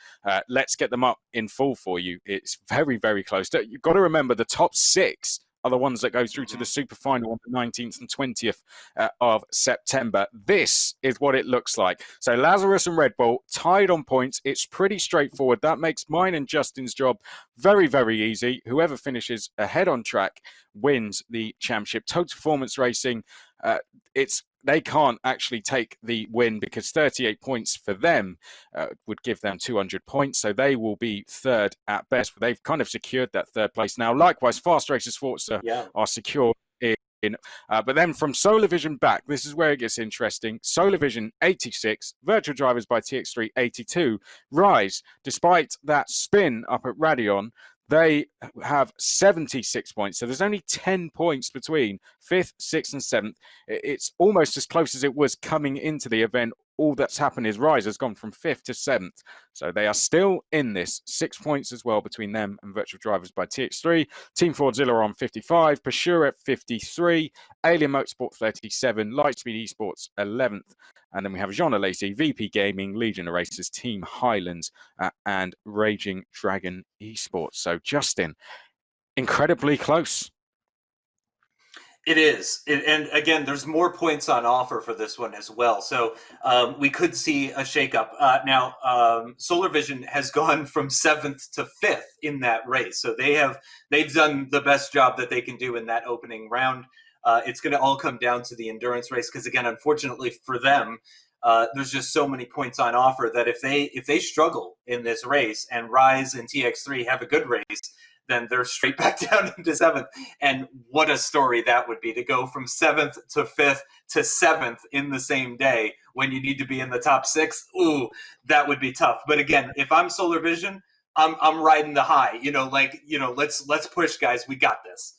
Let's get them up in full for you. It's very, very close. You've got to remember the top 6 are the ones that go through to the super final on the 19th and 20th of September. This is what it looks like. So Lazarus and Red Bull tied on points. It's pretty straightforward. That makes mine and Justin's job very, very easy. Whoever finishes ahead on track wins the championship. Total Performance Racing, they can't actually take the win because 38 points for them would give them 200 points. So they will be third at best. But they've kind of secured that third place now. Likewise, Fast Racers Forza are secure in. But then from Solar Vision back, this is where it gets interesting. Solar Vision 86, Virtual Drivers by TX3 82. Rise, despite that spin up at Radeon, they have 76 points. So there's only 10 points between 5th, 6th, and 7th. It's almost as close as it was coming into the event. All that's happened is Rise has gone from 5th to 7th. So they are still in this. 6 points as well between them and Virtual Drivers by TX3. Team Fordzilla on 55. Pashura at 53. Alien Motorsport 37. Lightspeed Esports 11th. And then we have Jean Alesi, VP Gaming, Legion of Racers, Team Highlands, and Raging Dragon Esports. So, Justin, incredibly close. It is. And again, there's more points on offer for this one as well. So we could see a shakeup. Now, Solar Vision has gone from 7th to 5th in that race. So they've done the best job that they can do in that opening round. It's going to all come down to the endurance race because, again, unfortunately for them, there's just so many points on offer that if they struggle in this race and Rise and TX3 have a good race, then they're straight back down into 7th. And what a story that would be to go from 7th to 5th to 7th in the same day when you need to be in the top 6. Ooh, that would be tough. But again, if I'm Solar Vision, I'm riding the high. Let's push, guys. We got this.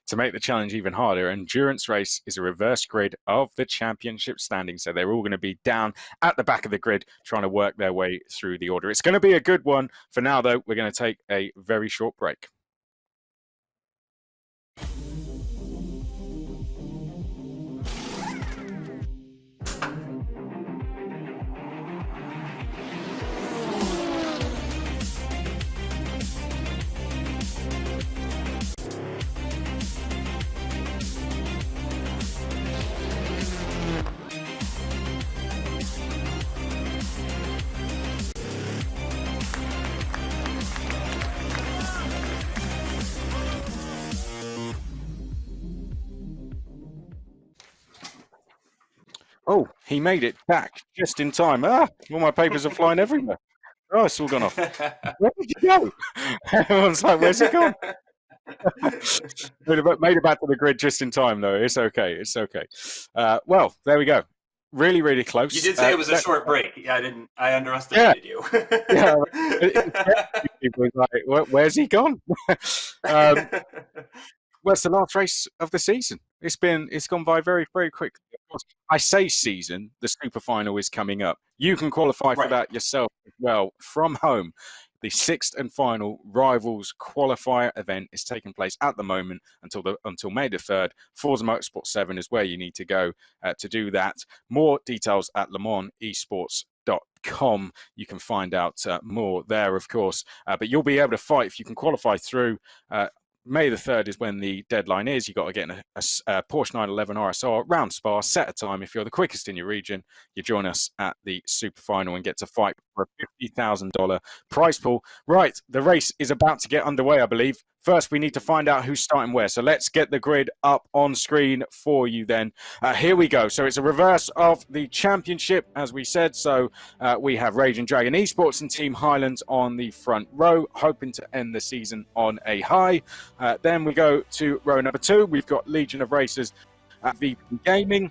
To make the challenge even harder, Endurance Race is a reverse grid of the championship standing. So they're all going to be down at the back of the grid trying to work their way through the order. It's going to be a good one. For now, though, we're going to take a very short break. Oh, he made it back just in time. All my papers are flying everywhere. Oh, it's all gone off. Where did you go? Everyone's like, where's he gone? Made it back to the grid just in time, though. It's okay. It's okay. Well, there we go. Really, really close. You did say it was a short break. Yeah, I underestimated you. Yeah. People like, where's he gone? Well, it's the last race of the season. It's gone by very, very quickly. Of course, I say season, the super final is coming up. You can qualify for that yourself as well from home. The 6th and final Rivals qualifier event is taking place at the moment until May the 3rd. Forza Motorsport 7 is where you need to go to do that. More details at Mans Esports .com. You can find out more there, of course. But you'll be able to fight if you can qualify through. May the 3rd is when the deadline is. You've got to get a Porsche 911 RSR round Spa, set a time. If you're the quickest in your region, you join us at the super final and get to fight for a $50,000 prize pool. Right, the race is about to get underway, I believe. First, we need to find out who's starting where. So let's get the grid up on screen for you then. Here we go. So it's a reverse of the championship, as we said. So we have Raging Dragon Esports and Team Highlands on the front row, hoping to end the season on a high. Then we go to row number 2. We've got Legion of Racers at VP Gaming.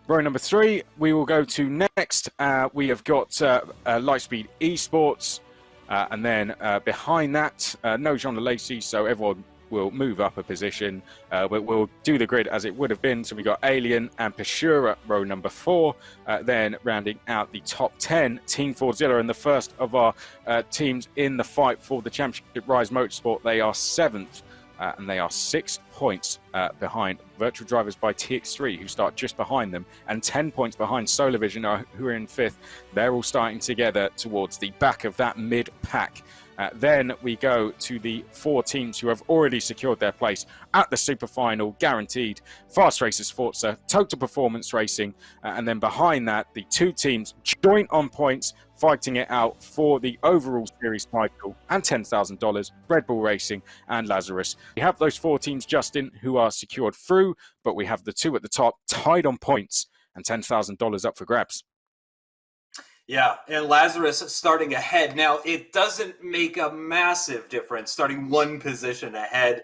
Row number 3, we will go to next. We have got Lightspeed Esports, and then behind that, no Jean Lacey, so everyone will move up a position. We'll do the grid as it would have been. So we got Alien and Pashura at row number 4. Then rounding out the top 10, Team Fordzilla, and the first of our teams in the fight for the championship, Rise Motorsport. They are 7th. And they are 6 points behind Virtual Drivers by TX3, who start just behind them, and 10 points behind Solar Vision, who are in 5th. They're all starting together towards the back of that mid-pack. Then we go to the 4 teams who have already secured their place at the Super Final, guaranteed. Fast Racers Forza, Total Performance Racing, and then behind that, the 2 teams joint on points, fighting it out for the overall series title and $10,000, Red Bull Racing and Lazarus. We have those 4 teams, Justin, who are secured through, but we have the 2 at the top tied on points and $10,000 up for grabs. Yeah, and Lazarus starting ahead. Now, it doesn't make a massive difference starting 1 position ahead.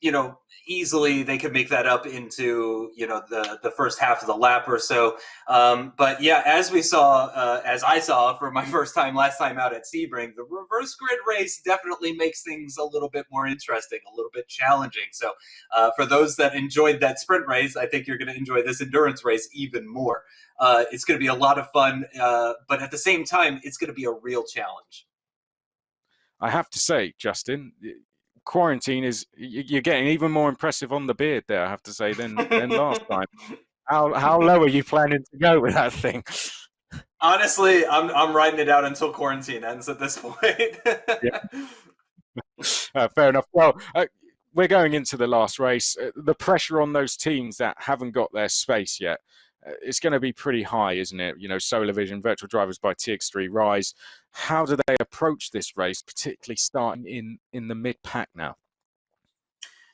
You know, easily they could make that up into, you know, the first half of the lap or so. But yeah, as we saw, as I saw for my first time last time out at Sebring, the reverse grid race definitely makes things a little bit more interesting, a little bit challenging. So for those that enjoyed that sprint race, I think you're going to enjoy this endurance race even more. It's going to be a lot of fun, but at the same time, it's going to be a real challenge. I have to say, Justin, quarantine is, you're getting even more impressive on the beard there, I have to say, than last time. How low are you planning to go with that thing? Honestly, I'm riding it out until quarantine ends at this point. Fair enough. Well, we're going into the last race. The pressure on those teams that haven't got their space yet, it's going to be pretty high, isn't it? You know, Solar Vision, Virtual Drivers by TX3, Rise. How do they approach this race, particularly starting in the mid-pack now?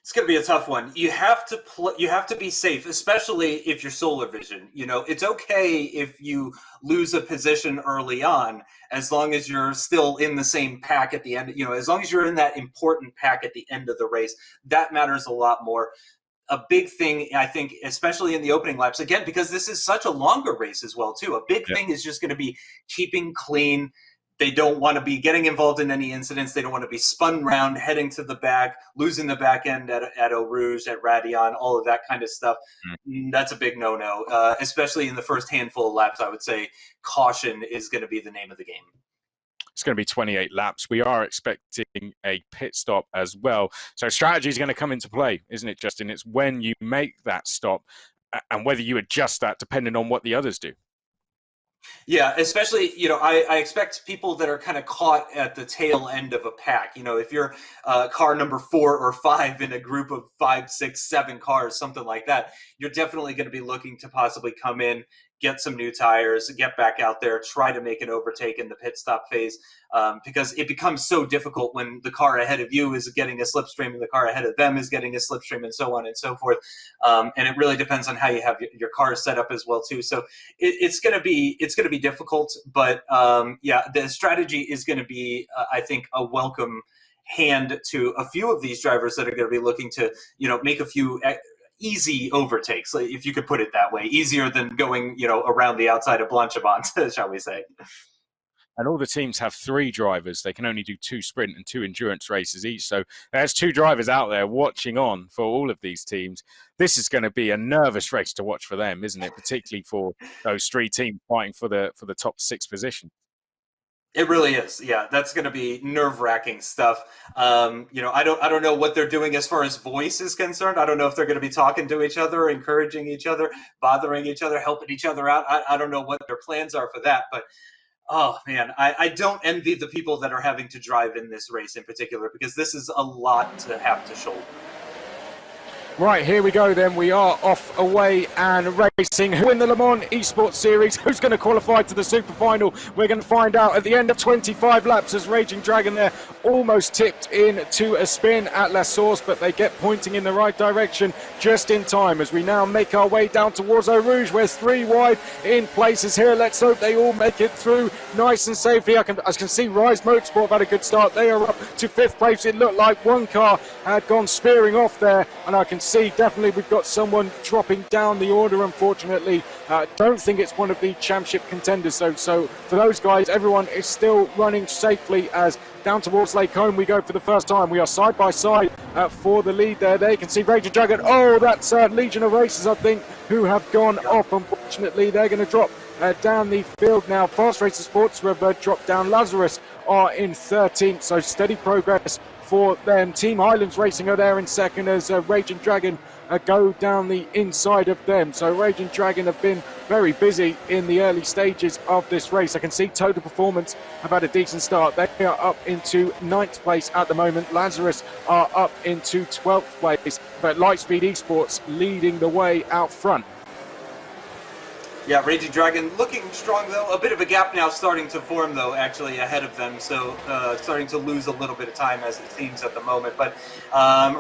It's going to be a tough one. You have to be safe, especially if you're Solar Vision. You know, it's okay if you lose a position early on, as long as you're still in the same pack at the end. You know, as long as you're in that important pack at the end of the race, that matters a lot more. A big thing, I think, especially in the opening laps, again, because this is such a longer race as well, too. A big thing is just going to be keeping clean. They don't want to be getting involved in any incidents. They don't want to be spun around, heading to the back, losing the back end at Eau Rouge, at Radion, all of that kind of stuff. That's a big no-no, especially in the first handful of laps. I would say caution is going to be the name of the game. It's going to be 28 laps. We are expecting a pit stop as well. So strategy is going to come into play, isn't it, Justin? It's when you make that stop and whether you adjust that depending on what the others do. Yeah, especially, you know, I expect people that are kind of caught at the tail end of a pack. You know, if you're car number 4 or 5 in a group of 5, 6, 7 cars, something like that, you're definitely going to be looking to possibly come in, get some new tires, get back out there, try to make an overtake in the pit stop phase, because it becomes so difficult when the car ahead of you is getting a slipstream and the car ahead of them is getting a slipstream, and so on and so forth. And it really depends on how you have your car set up as well too. So it's going to be difficult, but yeah, the strategy is going to be, I think, a welcome hand to a few of these drivers that are going to be looking to, you know, make a few easy overtakes, if you could put it that way, easier than going, you know, around the outside of Blanchimont, shall we say. And all the teams have 3 drivers. They can only do 2 sprint and 2 endurance races each. So there's 2 drivers out there watching on for all of these teams. This is going to be a nervous race to watch for them, isn't it? Particularly for those 3 teams fighting for the top 6 position. It really is. Yeah, that's going to be nerve-wracking stuff. You know, I don't know what they're doing as far as voice is concerned. I don't know if they're going to be talking to each other, encouraging each other, bothering each other, helping each other out. I don't know what their plans are for that, but oh man, I don't envy the people that are having to drive in this race in particular, because this is a lot to have to shoulder. Right, here we go then. We are off, away and racing. Who in the Le Mans Esports Series? Who's going to qualify to the Super Final? We're going to find out at the end of 25 laps as Raging Dragon there almost tipped into a spin at La Source, but they get pointing in the right direction just in time as we now make our way down towards Eau Rouge. We're 3 wide in places here. Let's hope they all make it through nice and safely. I can see Rise Motorsport have had a good start. They are up to 5th place. It looked like one car had gone spearing off there, and I can see definitely we've got someone dropping down the order, unfortunately. Don't think it's one of the championship contenders. So for those guys, everyone is still running safely as down towards Lake Home we go for the first time. We are side by side for the lead there. There you can see Raging Dragon. Oh, that's Legion of Racers, I think, who have gone off. Unfortunately, they're going to drop down the field now. Fast Racer Sports have dropped down. Lazarus are in 13th, so steady progress for them. Team Highlands Racing are there in second as Raging Dragon go down the inside of them. So Raging Dragon have been very busy in the early stages of this race. I can see Total Performance have had a decent start. They are up into 9th place at the moment. Lazarus are up into 12th place, but Lightspeed Esports leading the way out front. Yeah, Raging Dragon looking strong, though. A bit of a gap now starting to form, though, actually, ahead of them. So starting to lose a little bit of time, as it seems, at the moment. But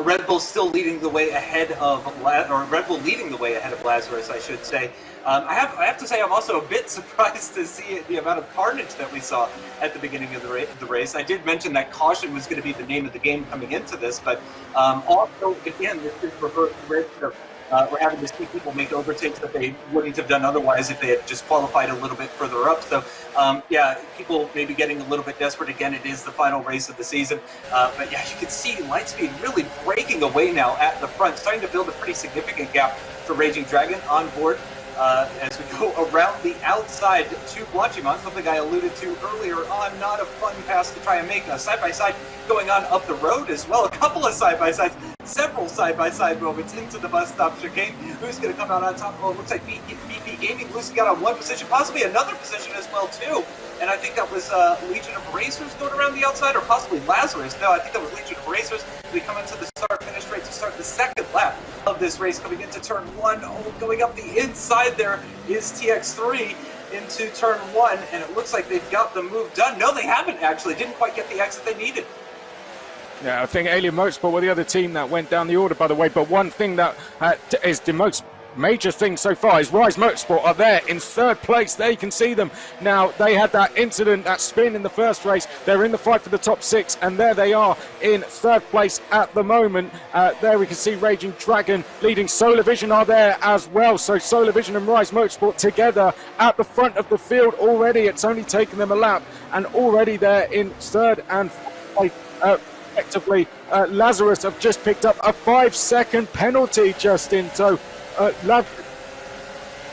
Red Bull still leading the way ahead of, Red Bull leading the way ahead of Lazarus, I should say. I have to say I'm also a bit surprised to see the amount of carnage that we saw at the beginning of the race. I did mention that caution was going to be the name of the game coming into this, but also, again, this is reverse race. We're having to see people make overtakes that they wouldn't have done otherwise if they had just qualified a little bit further up. So, yeah, people maybe getting a little bit desperate. Again, it is the final race of the season. But, yeah, you can see Lightspeed really breaking away now at the front, starting to build a pretty significant gap for Raging Dragon on board. As we go around the outside to Blanchimont, something I alluded to earlier on. Not a fun pass to try and make. A side-by-side going on up the road as well. A couple of side-by-sides, several side-by-side moments into the bus stop chicane. Who's going to come out on top? Oh, it looks like BP Gaming losing out on one position, possibly another position as well, too. And I think that was Legion of Racers going around the outside, or possibly Lazarus. No, I think that was Legion of Racers. We come into the start-finish straight to start the second lap of this race, coming into turn 1. Oh, going up the inside there is TX3 into turn 1, and it looks like they've got the move done. No, they haven't, actually. Didn't quite get the exit they needed. Yeah, I think Alien Motorsport were the other team that went down the order, by the way. But one thing that is the most major thing so far is Rise Motorsport are there in 3rd place. There you can see them. Now, they had that incident, that spin in the first race. They're in the fight for the top 6, and there they are in 3rd place at the moment. There we can see Raging Dragon leading. Solar Vision are there as well. So Solar Vision and Rise Motorsport together at the front of the field already. It's only taken them a lap, and already they're in 3rd and 4th place. Effectively, Lazarus have just picked up a 5-second penalty, Justin. So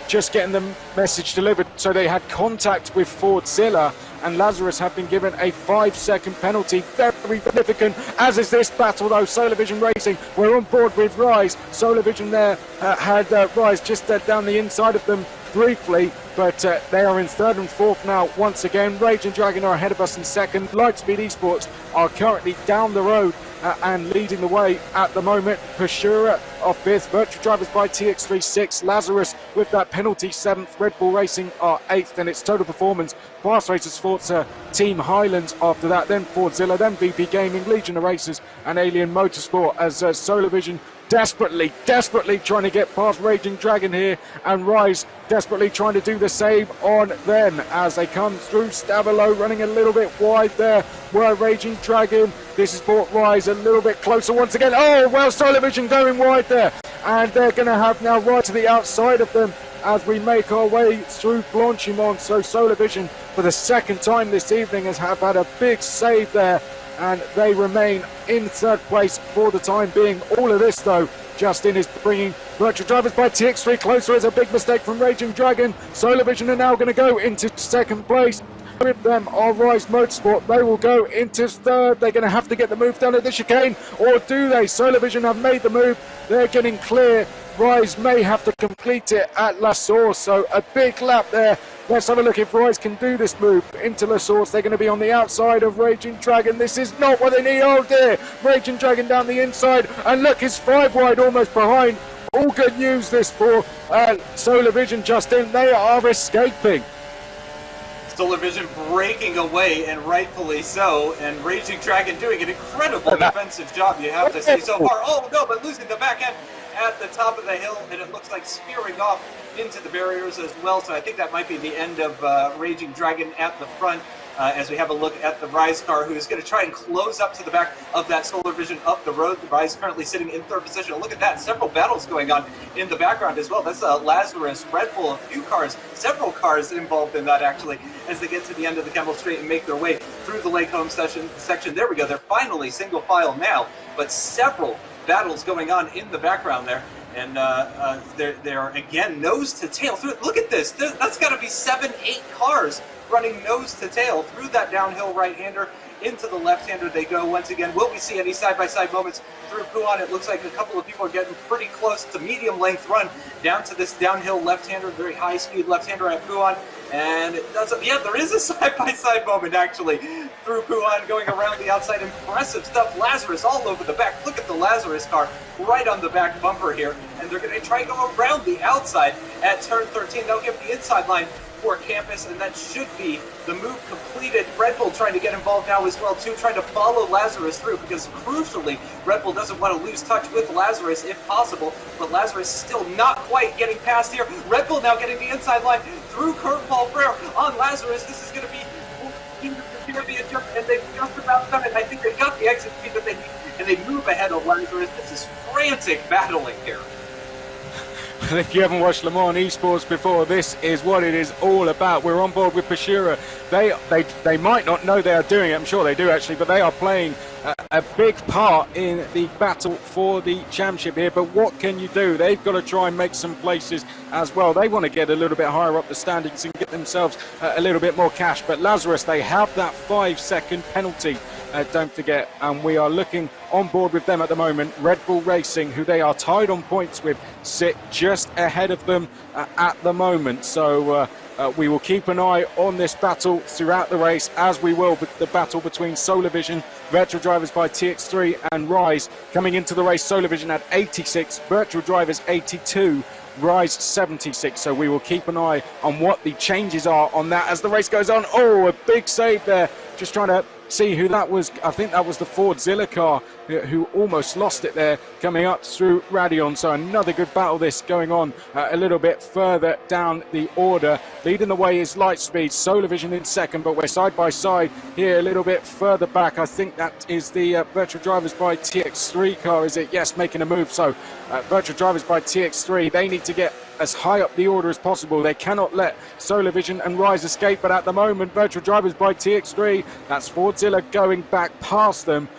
just getting the message delivered. So they had contact with Fordzilla, and Lazarus have been given a 5-second penalty. Very significant, as is this battle, though. Solar Vision Racing, we're on board with Rise. Solar Vision there had Rise just down the inside of them briefly, but they are in 3rd and 4th now once again. Raging Dragon are ahead of us in 2nd. Lightspeed Esports are currently down the road and leading the way at the moment. Pashura are 5th. Virtual Drivers by TX3 6th. Lazarus with that penalty 7th. Red Bull Racing are 8th, and it's Total Performance, Fast Racers Forza, Team Highlands after that, then Fordzilla, then VP Gaming, Legion of Racers, and Alien Motorsport as Solar Vision desperately trying to get past Raging Dragon here, and Rise desperately trying to do the same on them as they come through Stavilo, running a little bit wide there were Raging Dragon. This has brought Rise a little bit closer once again. Oh, well, Solar Vision going wide there, and they're going to have now right to the outside of them as we make our way through Blanchimont. So Solar Vision, for the 2nd time this evening, have had a big save there, and they remain in 3rd place for the time being. All of this, though, Justin, is bringing Virtual Drivers by TX3 closer. Is a big mistake from Raging Dragon. Solar Vision are now going to go into 2nd place. With them are Rise Motorsport. They will go into 3rd. They're going to have to get the move done at the chicane, or do they? Solar Vision have made the move. They're getting clear. Rise may have to complete it at La Source, so a big lap there. Let's have a look if Rise can do this move into La Source. They're going to be on the outside of Raging Dragon. This is not what they need. Oh dear, Raging Dragon down the inside, and look, it's 5 wide, almost behind. All good news this for Solar Vision, Justin. They are escaping. Solar Vision breaking away, and rightfully so, and Raging Dragon doing an incredible defensive job, you have to say, so far. Oh no, but losing the back end at the top of the hill, and it looks like spearing off into the barriers as well, so I think that might be the end of Raging Dragon at the front. As we have a look at the Rise car, who is going to try and close up to the back of that Solar Vision up the road. The Rise currently sitting in third position. Look at that, several battles going on in the background as well. That's Lazarus, Red Bull, a few cars, several cars involved in that actually, as they get to the end of the Kemmel Straight and make their way through the Lake Home section. There we go, they're finally single file now, but several battles going on in the background there. And they're again nose to tail through. Look at this, that's got to be 7-8 cars running nose to tail through that downhill right-hander. Into the left-hander they go once again. Will we see any side-by-side moments through Puan? It looks like a couple of people are getting pretty close to medium-length run down to this downhill left-hander, very high-speed left-hander at Puan. And it does, yeah, there is a side-by-side moment actually through Puan going around the outside. Impressive stuff. Lazarus all over the back. Look at the Lazarus car right on the back bumper here. And they're going to try and go around the outside at turn 13. They'll give the inside line for Campus, and that should be the move completed. Red Bull trying to get involved now as well too, trying to follow Lazarus through, because crucially Red Bull doesn't want to lose touch with Lazarus if possible, but Lazarus still not quite getting past here. Red Bull now getting the inside line through Kurt Paul Frere on Lazarus. This is going to be a jump, and they've just about done it. I think they've got the exit speed that they need, and they move ahead of Lazarus. This is frantic battling here. If you haven't watched Le Mans Esports before, this is what it is all about. We're on board with Pashura. They might not know they are doing it, I'm sure they do actually, but they are playing a big part in the battle for the championship here. But what can you do? They've got to try and make some places as well. They want to get a little bit higher up the standings and get themselves a little bit more cash. But Lazarus, they have that 5-second penalty, don't forget, and we are looking on board with them at the moment. Red Bull Racing, who they are tied on points with, sit just ahead of them at the moment. So we will keep an eye on this battle throughout the race, as we will with the battle between Solar Vision, Virtual Drivers by TX3 and Rise. Coming into the race, Solar Vision at 86, Virtual Drivers 82, Rise 76. So we will keep an eye on what the changes are on that as the race goes on. Oh, a big save there. Just trying to see who that was. I think that was the Fordzilla car who almost lost it there coming up through Radion. So another good battle this going on a little bit further down the order. Leading the way is Lightspeed, Solar Vision in second, but we're side by side here a little bit further back. I think that is the Virtual Drivers by TX3 car, is it? Yes, making a move. So Virtual Drivers by TX3, they need to get as high up the order as possible. They cannot let Solar Vision and Rise escape, but at the moment, Virtual Drivers by TX3, that's Fordzilla going back past them.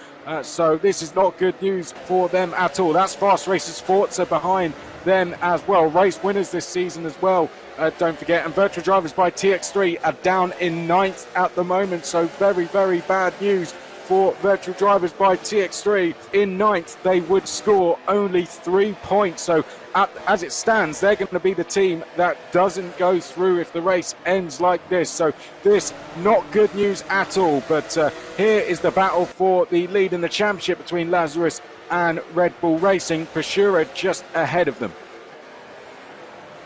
So this is not good news for them at all. That's Fast Racers Forza behind them as well. Race winners this season as well, don't forget. And Virtual Drivers by TX3 are down in 9th at the moment. So very, very bad news for Virtual Drivers by TX3. In 9th, they would score only 3 points. So as it stands, they're going to be the team that doesn't go through if the race ends like this. So this, not good news at all. But here is the battle for the lead in the championship between Lazarus and Red Bull Racing. Pashura just ahead of them.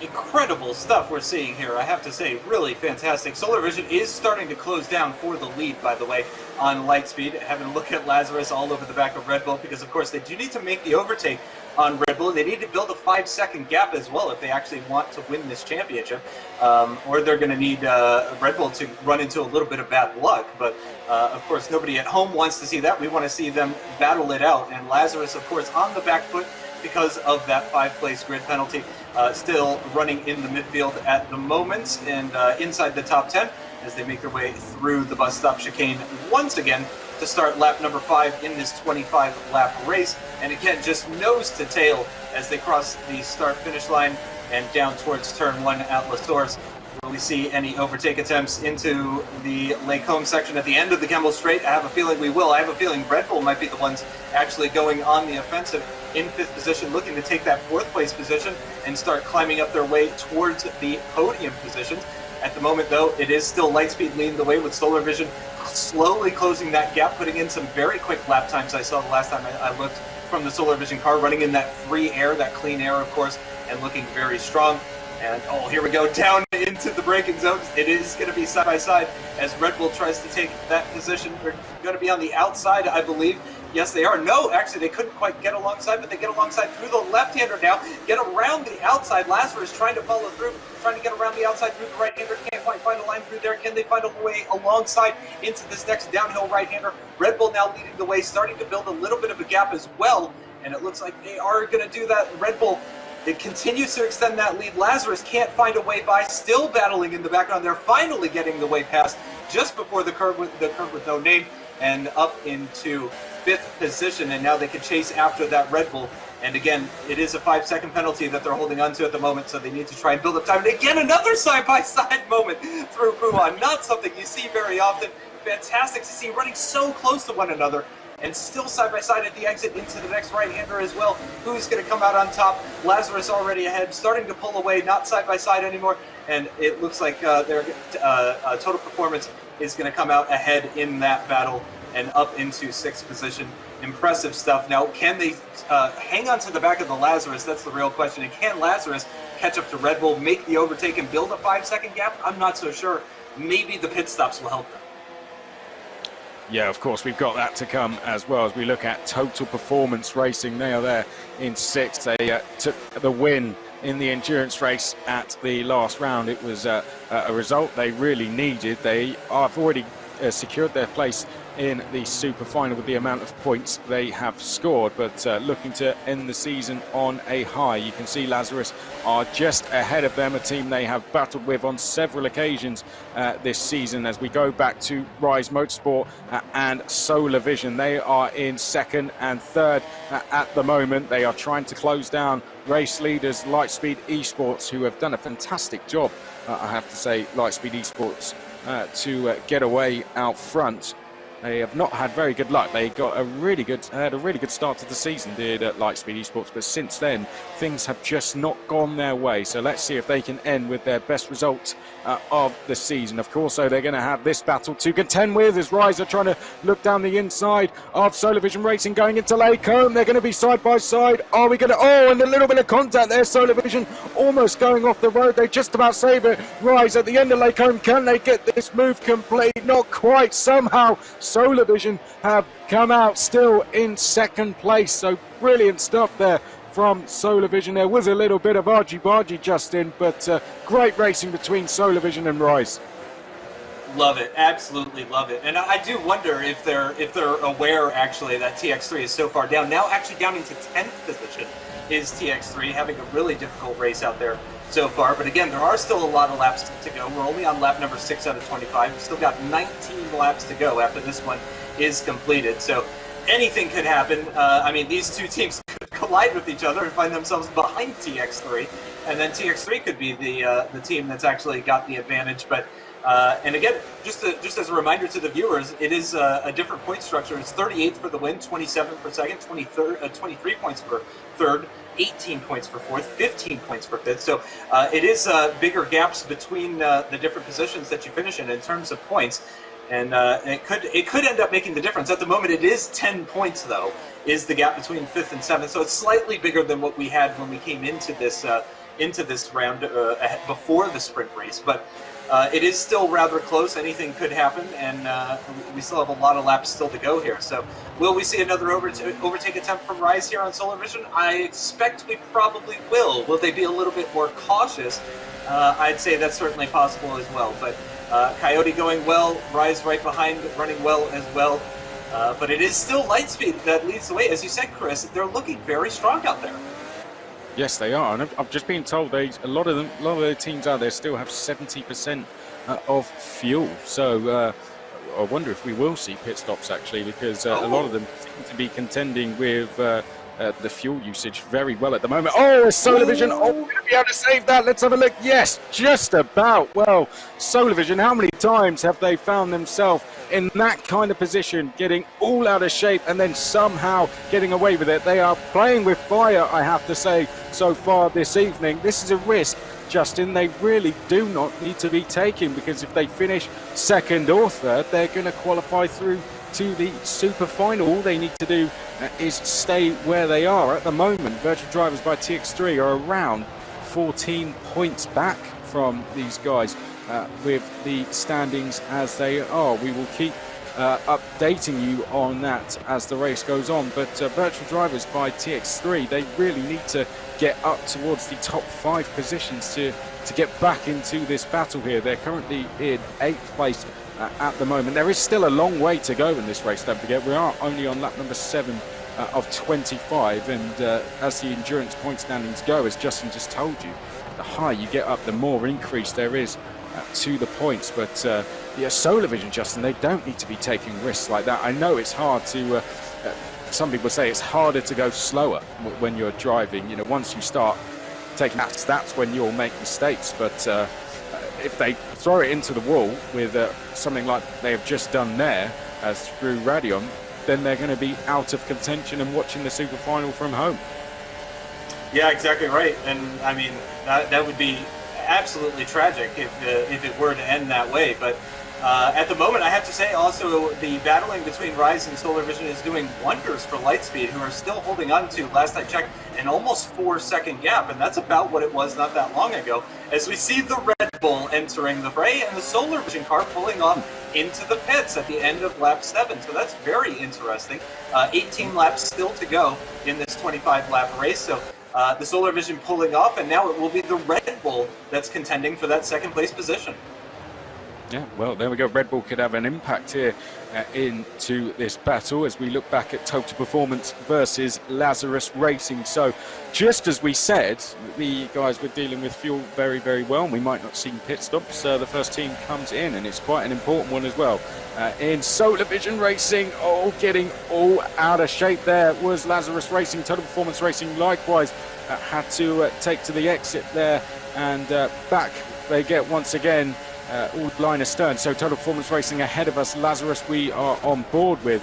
Incredible stuff we're seeing here, I have to say, really fantastic. Solar Vision is starting to close down for the lead, by the way, on Lightspeed. Having a look at Lazarus all over the back of Red Bull, because of course they do need to make the overtake on Red Bull. They need to build a 5-second gap as well if they actually want to win this championship, or they're going to need Red Bull to run into a little bit of bad luck. But of course nobody at home wants to see that. We want to see them battle it out, and Lazarus of course on the back foot because of that 5-place grid penalty, still running in the midfield at the moment, and inside the top 10 as they make their way through the bus stop chicane once again to start lap number 5 in this 25-lap race. And again, just nose to tail as they cross the start-finish line and down towards turn 1 at La Source. Will we see any overtake attempts into the Lake Home section at the end of the Kemmel Straight? I have a feeling we will. I have a feeling Red Bull might be the ones actually going on the offensive in 5th position, looking to take that 4th place position and start climbing up their way towards the podium positions. At the moment, though, it is still Lightspeed leading the way, with Solar Vision slowly closing that gap, putting in some very quick lap times. I saw the last time I looked from the Solar Vision car, running in that free air, that clean air, of course, and looking very strong. And oh, here we go, down into the braking zones. It is going to be side by side as Red Bull tries to take that position. They're going to be on the outside, I believe. Yes, they are. No, actually, they couldn't quite get alongside, but they get alongside through the left-hander now. Get around the outside. Lazarus trying to follow through, trying to get around the outside through the right-hander. Can't quite find a line through there. Can they find a way alongside into this next downhill right-hander? Red Bull now leading the way, starting to build a little bit of a gap as well, and it looks like they are going to do that. Red Bull, it continues to extend that lead. Lazarus can't find a way by, still battling in the background. They're finally getting the way past just before the curve with no name, and up into 5th position, and now they can chase after that Red Bull. And again, it is a 5-second penalty that they're holding on to at the moment, so they need to try and build up time. And again, another side-by-side moment through Buhan. Not something you see very often. Fantastic to see, running so close to one another, and still side-by-side at the exit into the next right-hander as well. Who's going to come out on top? Lazarus already ahead, starting to pull away, not side-by-side anymore, and it looks like their total performance is going to come out ahead in that battle and up into 6th position. Impressive stuff. Now, can they hang on to the back of the Lazarus? That's the real question. And can Lazarus catch up to Red Bull, make the overtake, and build a 5-second gap? I'm not so sure. Maybe the pit stops will help them. Yeah, of course, we've got that to come as well as we look at total performance racing. They are there in 6th. They took the win in the endurance race at the last round. It was a result they really needed. They have already secured their place in the super final with the amount of points they have scored, but looking to end the season on a high. You can see Lazarus are just ahead of them, a team they have battled with on several occasions this season. As we go back to Rise Motorsport and Solar Vision, they are in 2nd and 3rd at the moment. They are trying to close down race leaders Lightspeed Esports, who have done a fantastic job, I have to say, Lightspeed Esports, to get away out front. They have not had very good luck. They got had a really good start to the season, did Lightspeed Esports, but since then things have just not gone their way. So let's see if they can end with their best result of the season. Of course, so they're going to have this battle to contend with as Rise are trying to look down the inside of Solar Vision Racing going into Lacombe. They're going to be side by side. Are we going to? Oh, and a little bit of contact there. Solar Vision almost going off the road. They just about save it. Rise at the end of Lacombe. Can they get this move complete? Not quite. Somehow Solar Vision have come out still in 2nd place. So brilliant stuff there from Solar Vision. There was a little bit of argy-bargy, Justin, but great racing between Solar Vision and Rise. Love it, absolutely love it. And I do wonder if they're aware actually that TX3 is so far down. Now actually down into 10th position is TX3, having a really difficult race out there so far. But again, there are still a lot of laps to go. We're only on lap number 6 out of 25. We've still got 19 laps to go after this one is completed. So anything could happen. I mean, these two teams could collide with each other and find themselves behind TX3, and then TX3 could be the team that's actually got the advantage. But and again, just as a reminder to the viewers, it is a different point structure. It's 38th for the win, 27th for second, 23 points for third, 18 points for fourth, 15 points for fifth. So it is bigger gaps between the different positions that you finish in terms of points. And it could end up making the difference. At the moment, it is 10 points, though, is the gap between 5th and 7th. So it's slightly bigger than what we had when we came into this round before the sprint race. But it is still rather close. Anything could happen, and we still have a lot of laps still to go here. So will we see another overtake attempt from Rise here on Solar Vision? I expect we probably will. Will they be a little bit more cautious? I'd say that's certainly possible as well. But Coyote going well, Rise right behind, running well as well. But it is still Lightspeed that leads the way. As you said, Chris, they're looking very strong out there. Yes, they are, and I've just been told a lot of the teams out there still have 70% of fuel. So I wonder if we will see pit stops actually, because a lot of them seem to be contending with the fuel usage very well at the moment. Oh, Solar Vision! Oh, we're going to be able to save that. Let's have a look. Yes, just about. Well, Solar Vision, how many times have they found themselves in that kind of position, getting all out of shape and then somehow getting away with it? They are playing with fire, I have to say, so far this evening. This is a risk, Justin, they really do not need to be taking, because if they finish second or third, they're going to qualify through to the super final. All they need to do is stay where they are. At the moment, Virtual Drivers by TX3 are around 14 points back from these guys with the standings as they are. We will keep updating you on that as the race goes on, but Virtual Drivers by TX3, they really need to get up towards the top 5 positions to get back into this battle here. They're currently in 8th place at the moment. There is still a long way to go in this race, don't forget. We are only on lap number 7 of 25, and as the endurance point standings go, as Justin just told you, the higher you get up, the more increase there is to the points. But yeah, Solar Vision, Justin, they don't need to be taking risks like that. I know it's hard to some people say it's harder to go slower when you're driving. You know, once you start taking that's when you'll make mistakes. But if they throw it into the wall with something like they have just done there through Radeon, then they're going to be out of contention and watching the super final from home. Yeah, exactly right. And I mean, that would be absolutely tragic if it were to end that way. But at the moment, I have to say also the battling between Rise and Solar Vision is doing wonders for Lightspeed, who are still holding on to, last I checked, an almost 4-second gap, and that's about what it was not that long ago, as we see the Red Bull entering the fray and the Solar Vision car pulling off into the pits at the end of lap 7. So that's very interesting. 18 laps still to go in this 25-lap race. So the Solar Vision pulling off, and now it will be the Red Bull that's contending for that second place position. Yeah, well, there we go. Red Bull could have an impact here into this battle as we look back at Total Performance versus Lazarus Racing. So just as we said, the guys were dealing with fuel very, very well, and we might not see pit stops. The first team comes in, and it's quite an important one as well. In Solar Vision Racing, getting all out of shape there was Lazarus Racing. Total Performance Racing likewise had to take to the exit there, and back they get once again. All line astern, so Total Performance Racing ahead of us. Lazarus we are on board with,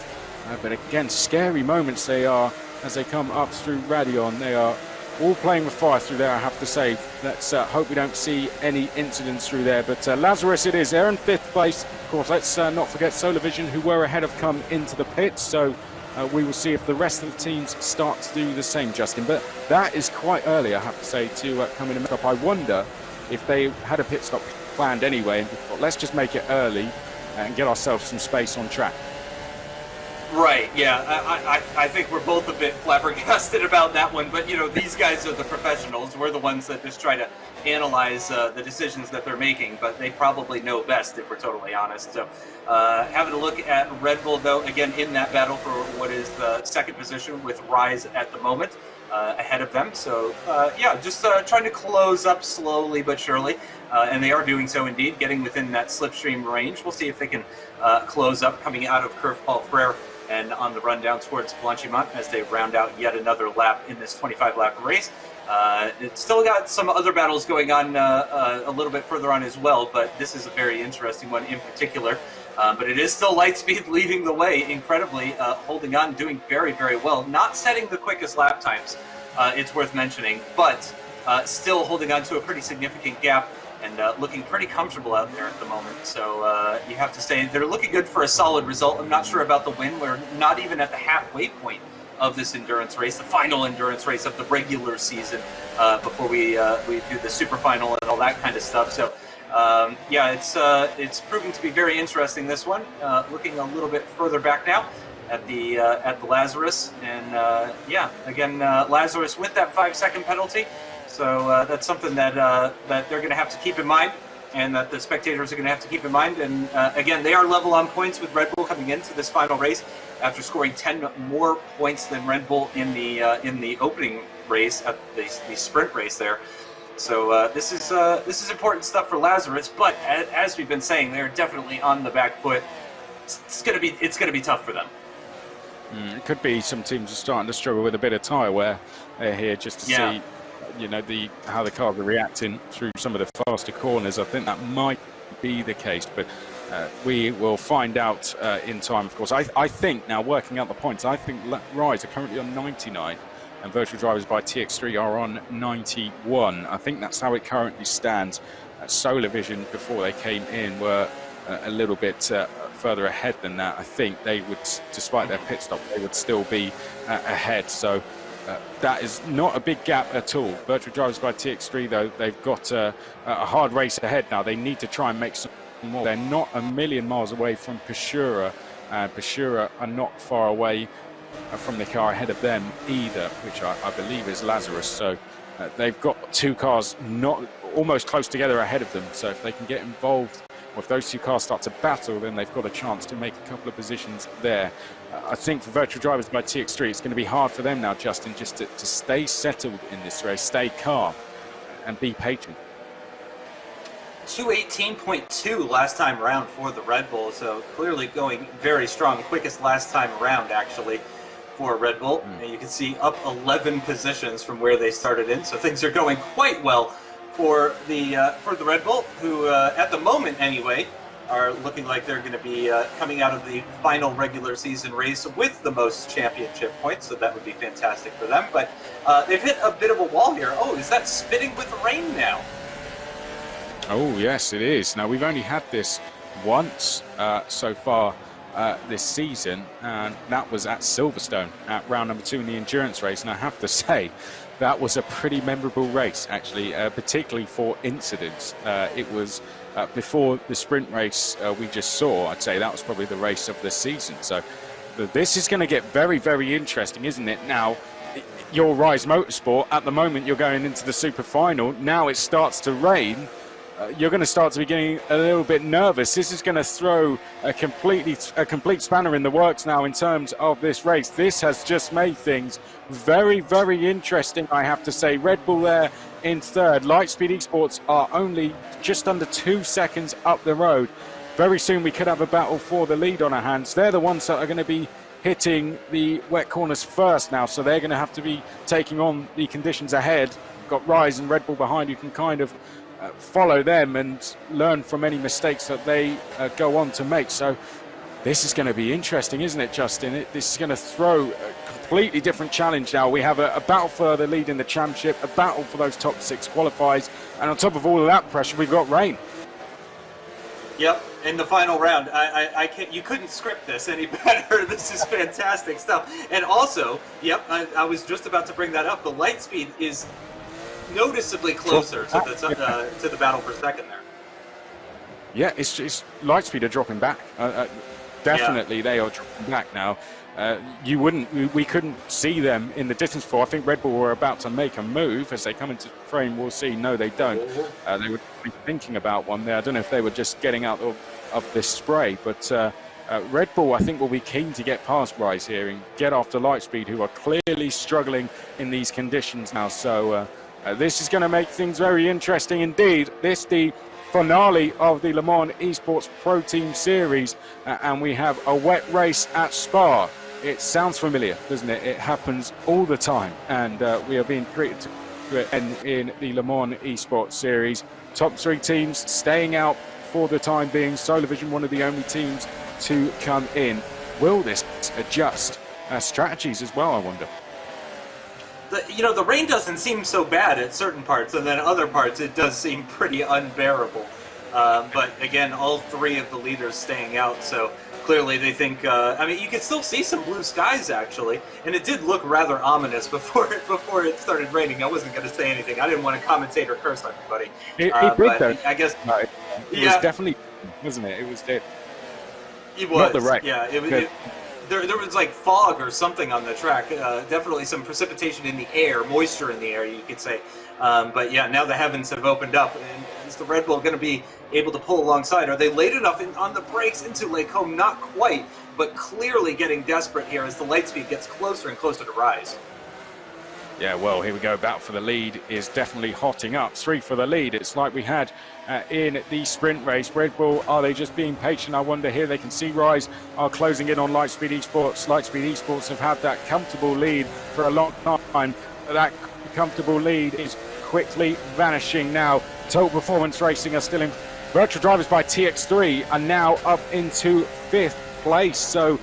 but again, scary moments they are as they come up through Radeon. They are all playing with fire through there, I have to say. Let's hope we don't see any incidents through there, but Lazarus it is. They're in 5th place. Of course, let's not forget Solar Vision, who were ahead, have come into the pits, so we will see if the rest of the teams start to do the same, Justin. But that is quite early, I have to say, to come in and make up. I wonder if they had a pit stop planned anyway and thought, let's just make it early and get ourselves some space on track. Right, yeah, I think we're both a bit flabbergasted about that one, but you know, these guys are the professionals. We're the ones that just try to analyze the decisions that they're making, but they probably know best, if we're totally honest. So having a look at Red Bull, though, again in that battle for what is the second position with Rise at the moment. Ahead of them, so yeah, just trying to close up slowly but surely, and they are doing so indeed, getting within that slipstream range. We'll see if they can close up coming out of Curve Paul Frere and on the run down towards Blanchimont as they round out yet another lap in this 25-lap race. It's still got some other battles going on a little bit further on as well, but this is a very interesting one in particular. But it is still Lightspeed leading the way, incredibly, holding on, doing very, very well. Not setting the quickest lap times, it's worth mentioning, but still holding on to a pretty significant gap and looking pretty comfortable out there at the moment. So you have to say they're looking good for a solid result. I'm not sure about the win. We're not even at the halfway point of this endurance race, the final endurance race of the regular season, before we do the super final and all that kind of stuff. So. Yeah, it's proving to be very interesting, this one. Looking a little bit further back now at the Lazarus, and yeah, again Lazarus with that 5-second penalty. So that's something that that they're going to have to keep in mind, and that the spectators are going to have to keep in mind. And again, they are level on points with Red Bull coming into this final race after scoring 10 more points than Red Bull in the opening race at the sprint race there. So this is important stuff for Lazarus, but as we've been saying, they're definitely on the back foot. It's gonna be tough for them. It could be some teams are starting to struggle with a bit of tyre wear here, just to see, you know, how the cars are reacting through some of the faster corners. I think that might be the case, but we will find out in time. Of course, I think now, working out the points, I think Rise are currently on 99. And Virtual Drivers by TX3 are on 91. I think that's how it currently stands. Solar Vision, before they came in, were a little bit further ahead than that. I think they would, despite their pit stop, they would still be ahead. So that is not a big gap at all. Virtual Drivers by TX3, though, they've got a hard race ahead now. They need to try and make some more. They're not a million miles away from Pashura, and Pashura are not far away from the car ahead of them either, which I believe is Lazarus. So they've got two cars not almost close together ahead of them. So if they can get involved, or if those two cars start to battle, then they've got a chance to make a couple of positions there. I think for Virtual Drivers by TX3, it's going to be hard for them now, Justin, just to stay settled in this race, stay calm and be patient. 2:18.2 last time around for the Red Bull, so clearly going very strong. Quickest last time around, actually, for Red Bull. And you can see up 11 positions from where they started in, so things are going quite well for the Red Bull, who at the moment anyway are looking like they're going to be coming out of the final regular season race with the most championship points, so that would be fantastic for them. But they've hit a bit of a wall here. Oh, is that spitting with rain now? Oh yes, it is. Now we've only had this once so far this season, and that was at Silverstone at round number 2 in the endurance race. And I have to say, that was a pretty memorable race, actually, particularly for incidents. It was before the sprint race we just saw. I'd say that was probably the race of the season. So this is going to get very, very interesting, isn't it? Now, your Rise Motorsport, at the moment, you're going into the super final. Now it starts to rain. You're going to start to be getting a little bit nervous. This is going to throw a complete spanner in the works now in terms of this race. This has just made things very, very interesting, I have to say. Red Bull there in third. Lightspeed Esports are only just under 2 seconds up the road. Very soon we could have a battle for the lead on our hands. They're the ones that are going to be hitting the wet corners first now, so they're going to have to be taking on the conditions ahead. We've got Rise and Red Bull behind who can kind of follow them and learn from any mistakes that they go on to make. So this is going to be interesting, isn't it, Justin? This is going to throw a completely different challenge now. We have a battle for the lead in the championship, a battle for those top 6 qualifiers, and on top of all of that pressure, we've got rain. Yep, in the final round. I can't. You couldn't script this any better. This is fantastic stuff. And also, yep, I was just about to bring that up. The light speed is noticeably closer to the battle for second there. Yeah, it's Lightspeed are dropping back. Definitely, they are dropping back now. We couldn't see them in the distance before. I think Red Bull were about to make a move as they come into frame. We'll see. No, they don't. They were thinking about one there. I don't know if they were just getting out of this spray, but Red Bull, I think, will be keen to get past Rise here and get after Lightspeed, who are clearly struggling in these conditions now. So this is going to make things very interesting indeed. This the finale of the Le Mans Esports Pro Team Series, and we have a wet race at Spa. It sounds familiar, doesn't it? It happens all the time, and we are being treated to it in the Le Mans Esports Series. Top 3 teams staying out for the time being. Solar Vision, one of the only teams to come in. Will this adjust strategies as well, I wonder? The rain doesn't seem so bad at certain parts, and then other parts it does seem pretty unbearable. But again, all 3 of the leaders staying out, so clearly they think, I mean, you can still see some blue skies, actually, and it did look rather ominous before it started raining. I wasn't going to say anything. I didn't want to commentate or curse on anybody. It did, though. I guess... No, it was definitely, wasn't it? It was dead. It was. Not the rain. Yeah, there was like fog or something on the track. Definitely some precipitation in the air, moisture in the air, you could say. But yeah, now the heavens have opened up, and is the Red Bull going to be able to pull alongside? Are they late enough on the brakes into Lake Home? Not quite, but clearly getting desperate here as the light speed gets closer and closer to Rise. Yeah, well, here we go. Battle for the lead is definitely hotting up. 3 for the lead. It's like we had in the sprint race. Red Bull, are they just being patient? I wonder here. They can see Rise are closing in on Lightspeed Esports. Lightspeed Esports have had that comfortable lead for a long time. That comfortable lead is quickly vanishing now. Total Performance Racing are still in. Virtual Drivers by TX3 are now up into 5th place. So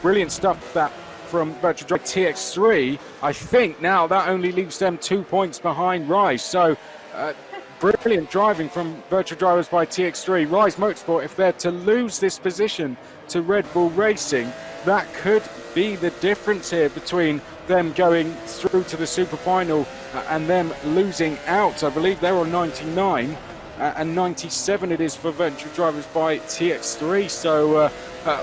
brilliant stuff that from Virtual Drive TX3. I think now that only leaves them 2 points behind Rise. So brilliant driving from Virtual Drivers by TX3. Rise Motorsport, if they're to lose this position to Red Bull Racing, that could be the difference here between them going through to the super final and them losing out. I believe they're on 99 and 97 it is for Virtual Drivers by TX3. So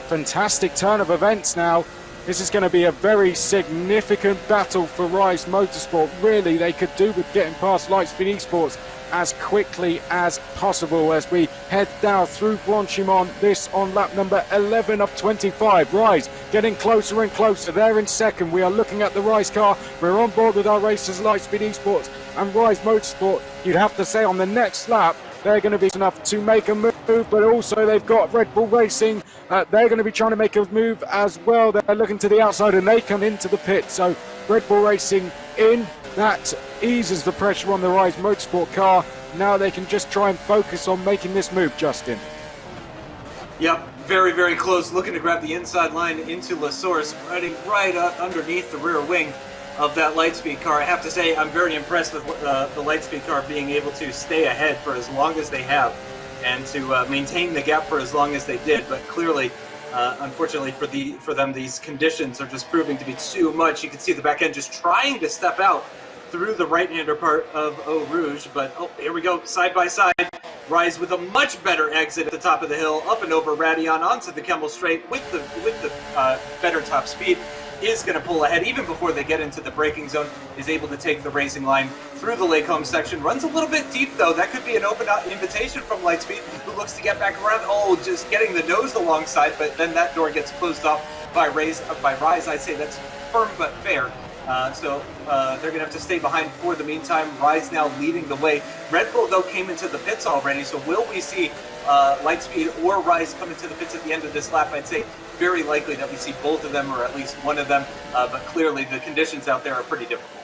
fantastic turn of events now. This is going to be a very significant battle for Rise Motorsport. Really, they could do with getting past Lightspeed Esports as quickly as possible as we head down through Blanchimont, this on lap number 11 of 25. Rise getting closer and closer. They're in second. We are looking at the Rise car. We're on board with our racers, Lightspeed Esports and Rise Motorsport. You'd have to say on the next lap, they're going to be enough to make a move, but also they've got Red Bull Racing. They're going to be trying to make a move as well. They're looking to the outside and they come into the pit. So Red Bull Racing in. That eases the pressure on the Rise Motorsport car. Now they can just try and focus on making this move, Justin. Yep, very, very close. Looking to grab the inside line into La Source, spreading right up underneath the rear wing of that Lightspeed car. I have to say, I'm very impressed with the Lightspeed car being able to stay ahead for as long as they have and to maintain the gap for as long as they did. But clearly, unfortunately for them, these conditions are just proving to be too much. You can see the back end just trying to step out through the right-hander part of Eau Rouge, but here we go, side by side. Rise with a much better exit at the top of the hill, up and over Radion onto the Kemmel Straight with the better top speed. Is going to pull ahead even before they get into the braking zone, is able to take the racing line through the Lake Home section. Runs a little bit deep though. That could be an open invitation from Lightspeed, who looks to get back around. Oh, just getting the nose alongside, but then that door gets closed off by Rise. I'd say that's firm but fair. So they're going to have to stay behind for the meantime. Rise now leading the way. Red Bull, though, came into the pits already, so will we see Lightspeed or Rise come into the pits at the end of this lap? I'd say very likely that we see both of them or at least one of them, but clearly the conditions out there are pretty difficult.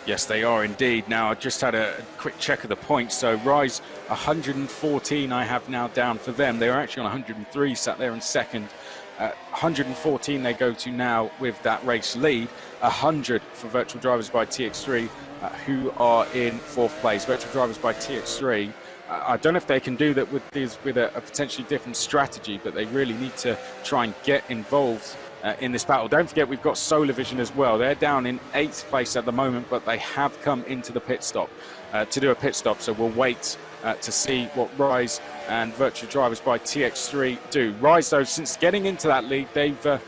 Yes, they are indeed. Now, I just had a quick check of the points. So Rise 114 I have now down for them. They were actually on 103, sat there in second. 114 they go to now with that race lead. 100 for Virtual Drivers by TX3, who are in fourth place. Virtual Drivers by TX3. I don't know if they can do that with a potentially different strategy, but they really need to try and get involved in this battle. Don't forget we've got Solar Vision as well. They're down in 8th place at the moment, but they have come into the pit stop to do a pit stop. So we'll wait to see what Rise and Virtual Drivers by TX3 do. Rise, though, since getting into that lead, they've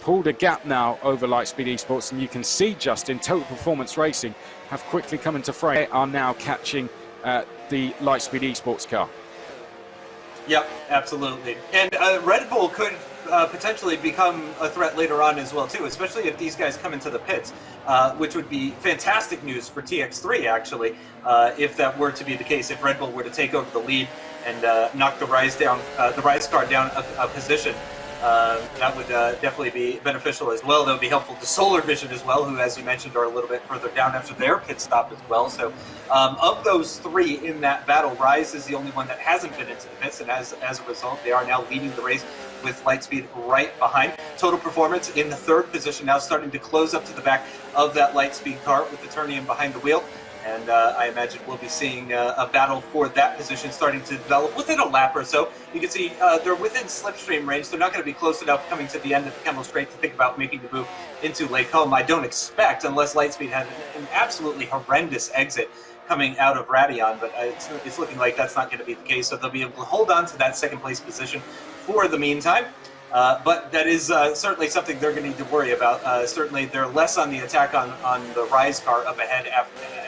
pulled a gap now over Lightspeed Esports, and you can see, Justin, Total Performance Racing have quickly come into frame. They are now catching the Lightspeed Esports car. Yep, absolutely. And Red Bull could potentially become a threat later on as well, too, especially if these guys come into the pits, which would be fantastic news for TX3, actually, if that were to be the case, if Red Bull were to take over the lead and knock the Rise car down a position. That would definitely be beneficial as well. That would be helpful to Solar Vision as well, who, as you mentioned, are a little bit further down after their pit stop as well. So of those three in that battle, Rise is the only one that hasn't been into the pits, and as a result, they are now leading the race with Lightspeed right behind. Total Performance in the third position, now starting to close up to the back of that Lightspeed car with the Turnium behind the wheel. And I imagine we'll be seeing a battle for that position starting to develop within a lap or so. You can see they're within slipstream range. They're not going to be close enough coming to the end of the Kemmel Straight to think about making the move into Lake Home. I don't expect, unless Lightspeed has an absolutely horrendous exit coming out of Radion, but it's looking like that's not going to be the case. So they'll be able to hold on to that second place position for the meantime. But that is certainly something they're going to need to worry about. Certainly they're less on the attack on the Rise car up ahead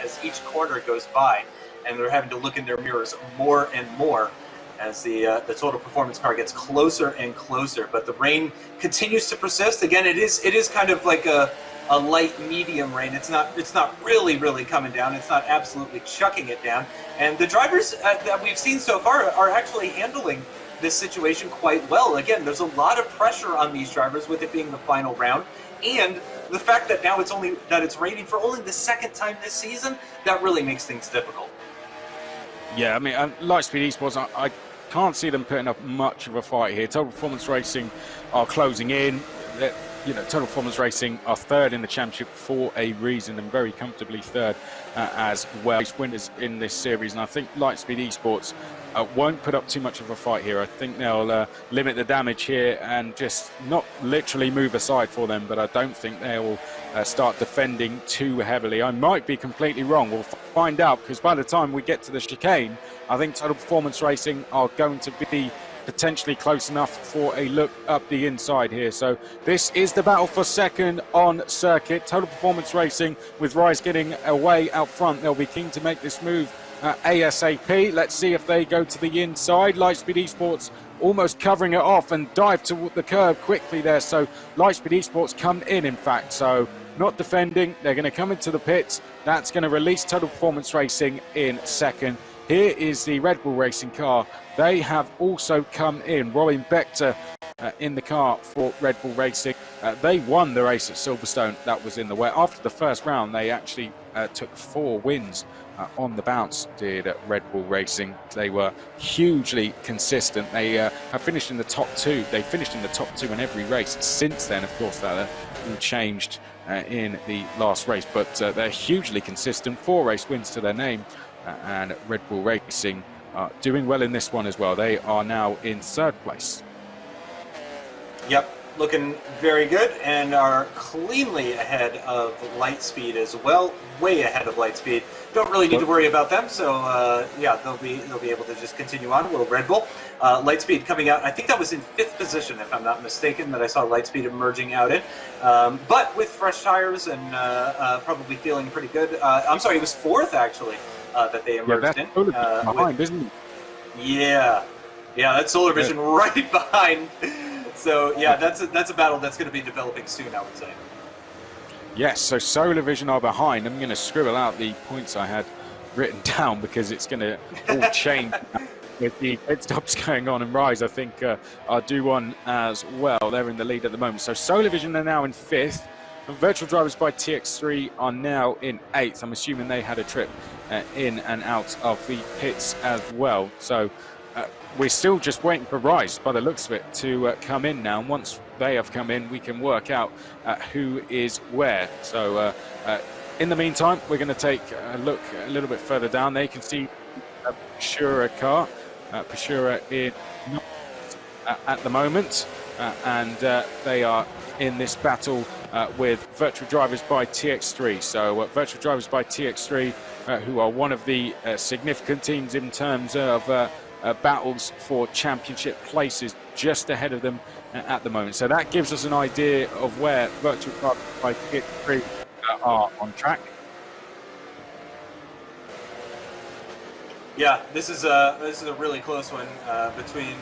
as each corner goes by, and they're having to look in their mirrors more and more as the Total Performance car gets closer and closer. But the rain continues to persist. Again, it is kind of like a light medium rain. It's not really coming down. It's not absolutely chucking it down. And the drivers that we've seen so far are actually handling this situation quite well. Again, there's a lot of pressure on these drivers with it being the final round, and the fact that now it's raining for only the second time this season, that really makes things difficult. Yeah, I mean, Lightspeed Esports, I can't see them putting up much of a fight here. Total Performance Racing are closing in. Total Performance Racing are third in the championship for a reason, and very comfortably third as well. Winners in this series, and I think Lightspeed Esports won't put up too much of a fight here. I think they'll limit the damage here and just not literally move aside for them, but I don't think they will start defending too heavily. I might be completely wrong. We'll find out, because by the time we get to the chicane, I think Total Performance Racing are going to be potentially close enough for a look up the inside here. So this is the battle for second on circuit. Total Performance Racing, with Rise getting away out front, they'll be keen to make this move ASAP. Let's see if they go to the inside. Lightspeed Esports almost covering it off and dive to the curb quickly there. So Lightspeed Esports come in fact. So not defending. They're going to come into the pits. That's going to release Total Performance Racing in second. Here is the Red Bull Racing car. They have also come in. Robin Bechter in the car for Red Bull Racing. They won the race at Silverstone. That was in the way. After the first round, they actually took 4 wins on the bounce, did Red Bull Racing. They were hugely consistent. They have finished in the top 2. They finished in the top 2 in every race since then. Of course, that all changed in the last race, but they're hugely consistent. 4 race wins to their name. And Red Bull Racing are doing well in this one as well. They are now in 3rd place. Yep, looking very good, and are cleanly ahead of Lightspeed as well. Way ahead of Lightspeed. Don't really need to worry about them. So yeah, they'll be able to just continue on. A little Red Bull. Lightspeed coming out. I think that was in 5th position, if I'm not mistaken, that I saw Lightspeed emerging out in. But with fresh tires and probably feeling pretty good. I'm sorry, it was 4th actually. That they emerged in. Behind, isn't it? Yeah, that's Solar Vision right behind. So yeah, that's a battle that's going to be developing soon, I would say. Yes, so Solar Vision are behind. I'm going to scribble out the points I had written down, because it's going to all change with the pit stops going on. And Rise, I think, are due one as well. They're in the lead at the moment. So Solar Vision are now in 5th. Virtual Drivers by TX3 are now in 8th. I'm assuming they had a trip in and out of the pits as well. So we're still just waiting for Rise, by the looks of it, to come in now. And once they have come in, we can work out who is where. So in the meantime, we're going to take a look a little bit further down. There you can see a Pashura car. Pashura in at the moment, and they are in this battle with Virtual Drivers by TX3. So Virtual Drivers by TX3, who are one of the significant teams in terms of battles for championship places, just ahead of them at the moment. So that gives us an idea of where Virtual Drivers by TX3 are on track. Yeah, this is a really close one between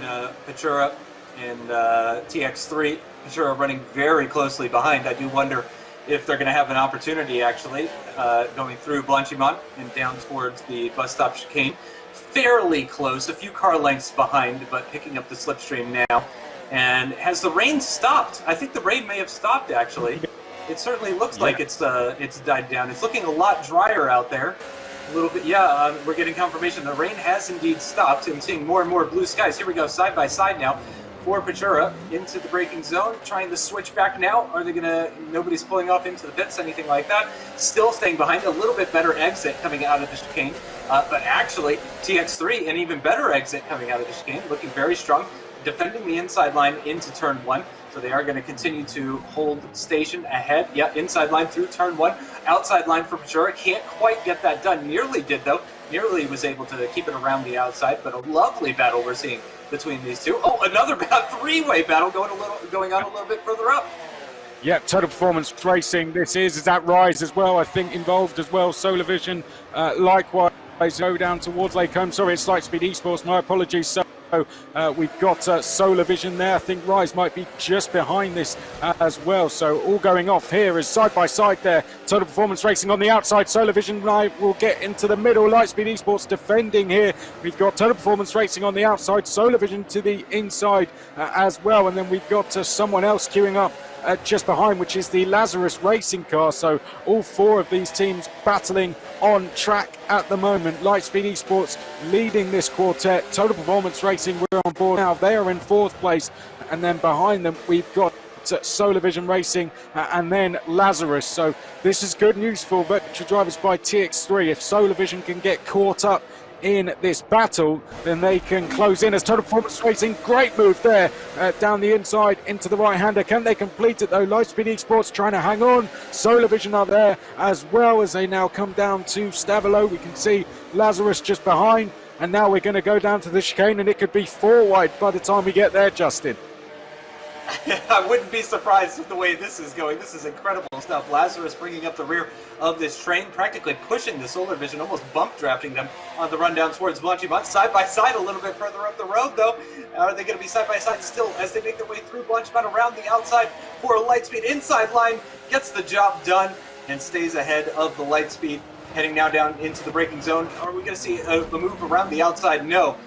Pachura and TX3. Pachura running very closely behind. I do wonder if they're going to have an opportunity, actually, going through Blanchimont and down towards the bus stop chicane. Fairly close, a few car lengths behind, but picking up the slipstream now. And has the rain stopped? I think the rain may have stopped, actually. It certainly looks like it's died down. It's looking a lot drier out there. A little bit, yeah, we're getting confirmation the rain has indeed stopped, and seeing more and more blue skies. Here we go, side by side now for Pachura into the braking zone, trying to switch back now. Are they gonna, nobody's pulling off into the pits, anything like that. Still staying behind, a little bit better exit coming out of the chicane, but actually TX3, an even better exit coming out of the chicane, looking very strong, defending the inside line into turn 1. So they are going to continue to hold station ahead. Yeah, inside line through turn 1. Outside line for Pachura. Can't quite get that done. Nearly did, though. Nearly was able to keep it around the outside, but a lovely battle we're seeing between these two. Oh, another three-way battle going on a little bit further up. Yeah, Total Performance Racing. This is that Rise as well, I think, involved as well. Solar Vision, likewise, go down towards Lake Home. Sorry, it's Lightspeed Esports. My apologies. So we've got Solar Vision there. I think Rise might be just behind this as well. So all going off here is side by side there. Total Performance Racing on the outside. Solar Vision will get into the middle. Lightspeed Esports defending here. We've got Total Performance Racing on the outside. Solar Vision to the inside as well. And then we've got someone else queuing up just behind, which is the Lazarus Racing car. So all 4 of these teams battling on track at the moment. Lightspeed Esports leading this quartet. Total Performance Racing, we're on board now. They are in 4th place, and then behind them we've got Solar Vision Racing and then Lazarus. So this is good news for Virtual Drivers by TX3. If Solar Vision can get caught up in this battle, then they can close in as Total Performance Racing. Great move there down the inside into the right-hander. Can they complete it though? Lightspeed Esports trying to hang on. Solar Vision are there as well as they now come down to Stavilo. We can see Lazarus just behind, and now we're going to go down to the chicane, and it could be 4 wide by the time we get there, Justin. I wouldn't be surprised with the way this is going. This is incredible stuff. Lazarus bringing up the rear of this train, practically pushing the Solar Vision, almost bump drafting them on the run down towards Blanchimont. Side by side a little bit further up the road, though. Are they going to be side by side still as they make their way through Blanchimont around the outside for a Lightspeed inside line? Gets the job done and stays ahead of the Lightspeed, heading now down into the braking zone. Are we going to see a move around the outside? No.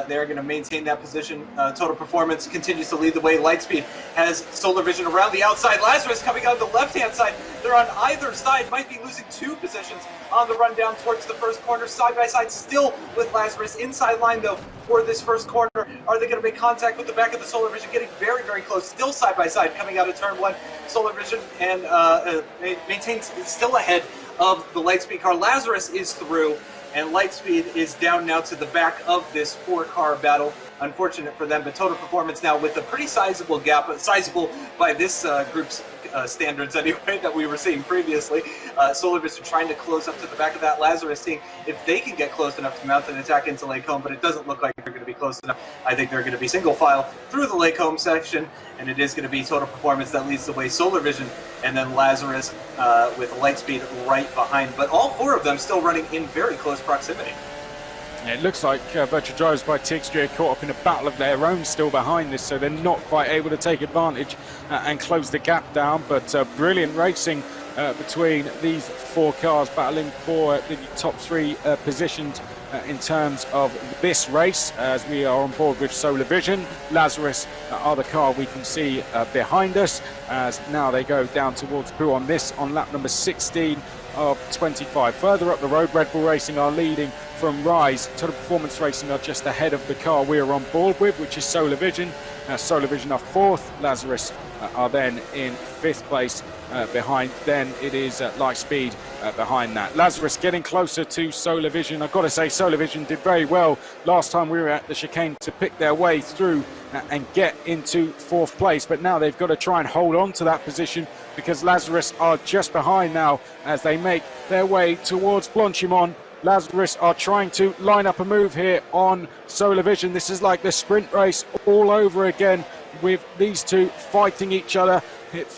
They're going to maintain that position. Total Performance continues to lead the way. Lightspeed has Solar Vision around the outside. Lazarus coming out the left-hand side. They're on either side. Might be losing 2 positions on the run down towards the first corner. Side by side still with Lazarus. Inside line, though, for this first corner. Are they going to make contact with the back of the Solar Vision? Getting very, very close. Still side by side coming out of turn 1. Solar Vision and maintains still ahead of the Lightspeed car. Lazarus is through, and Lightspeed is down now to the back of this 4-car battle. Unfortunate for them, but Total Performance now with a pretty sizable gap, sizable by this group's standards anyway, that we were seeing previously. Solar Vision trying to close up to the back of that Lazarus team if they can get close enough to mount an attack into Lake Home, but it doesn't look like they're going to be close enough. I think they're going to be single file through the Lake Home section, and it is going to be Total Performance that leads the way. Solar Vision and then Lazarus with Lightspeed right behind, but all 4 of them still running in very close proximity. Yeah, it looks like Virtual Drivers by TXG are caught up in a battle of their own still behind this, so they're not quite able to take advantage and close the gap down. But brilliant racing between these 4 cars, battling for the top 3 positions in terms of this race, as we are on board with Solar Vision. Lazarus are the car we can see behind us, as now they go down towards Pau on lap number 16 of 25. Further up the road, Red Bull Racing are leading from Rise. Total Performance Racing are just ahead of the car we are on board with, which is Solar Vision. Solar Vision are 4th. Lazarus are then in 5th place behind. Then it is Lightspeed behind that. Lazarus getting closer to Solar Vision. I've got to say, Solar Vision did very well last time we were at the chicane to pick their way through and get into 4th place, but now they've got to try and hold on to that position, because Lazarus are just behind now as they make their way towards Blanchimont. Lazarus are trying to line up a move here on Solar Vision. This is like the sprint race all over again, with these 2 fighting each other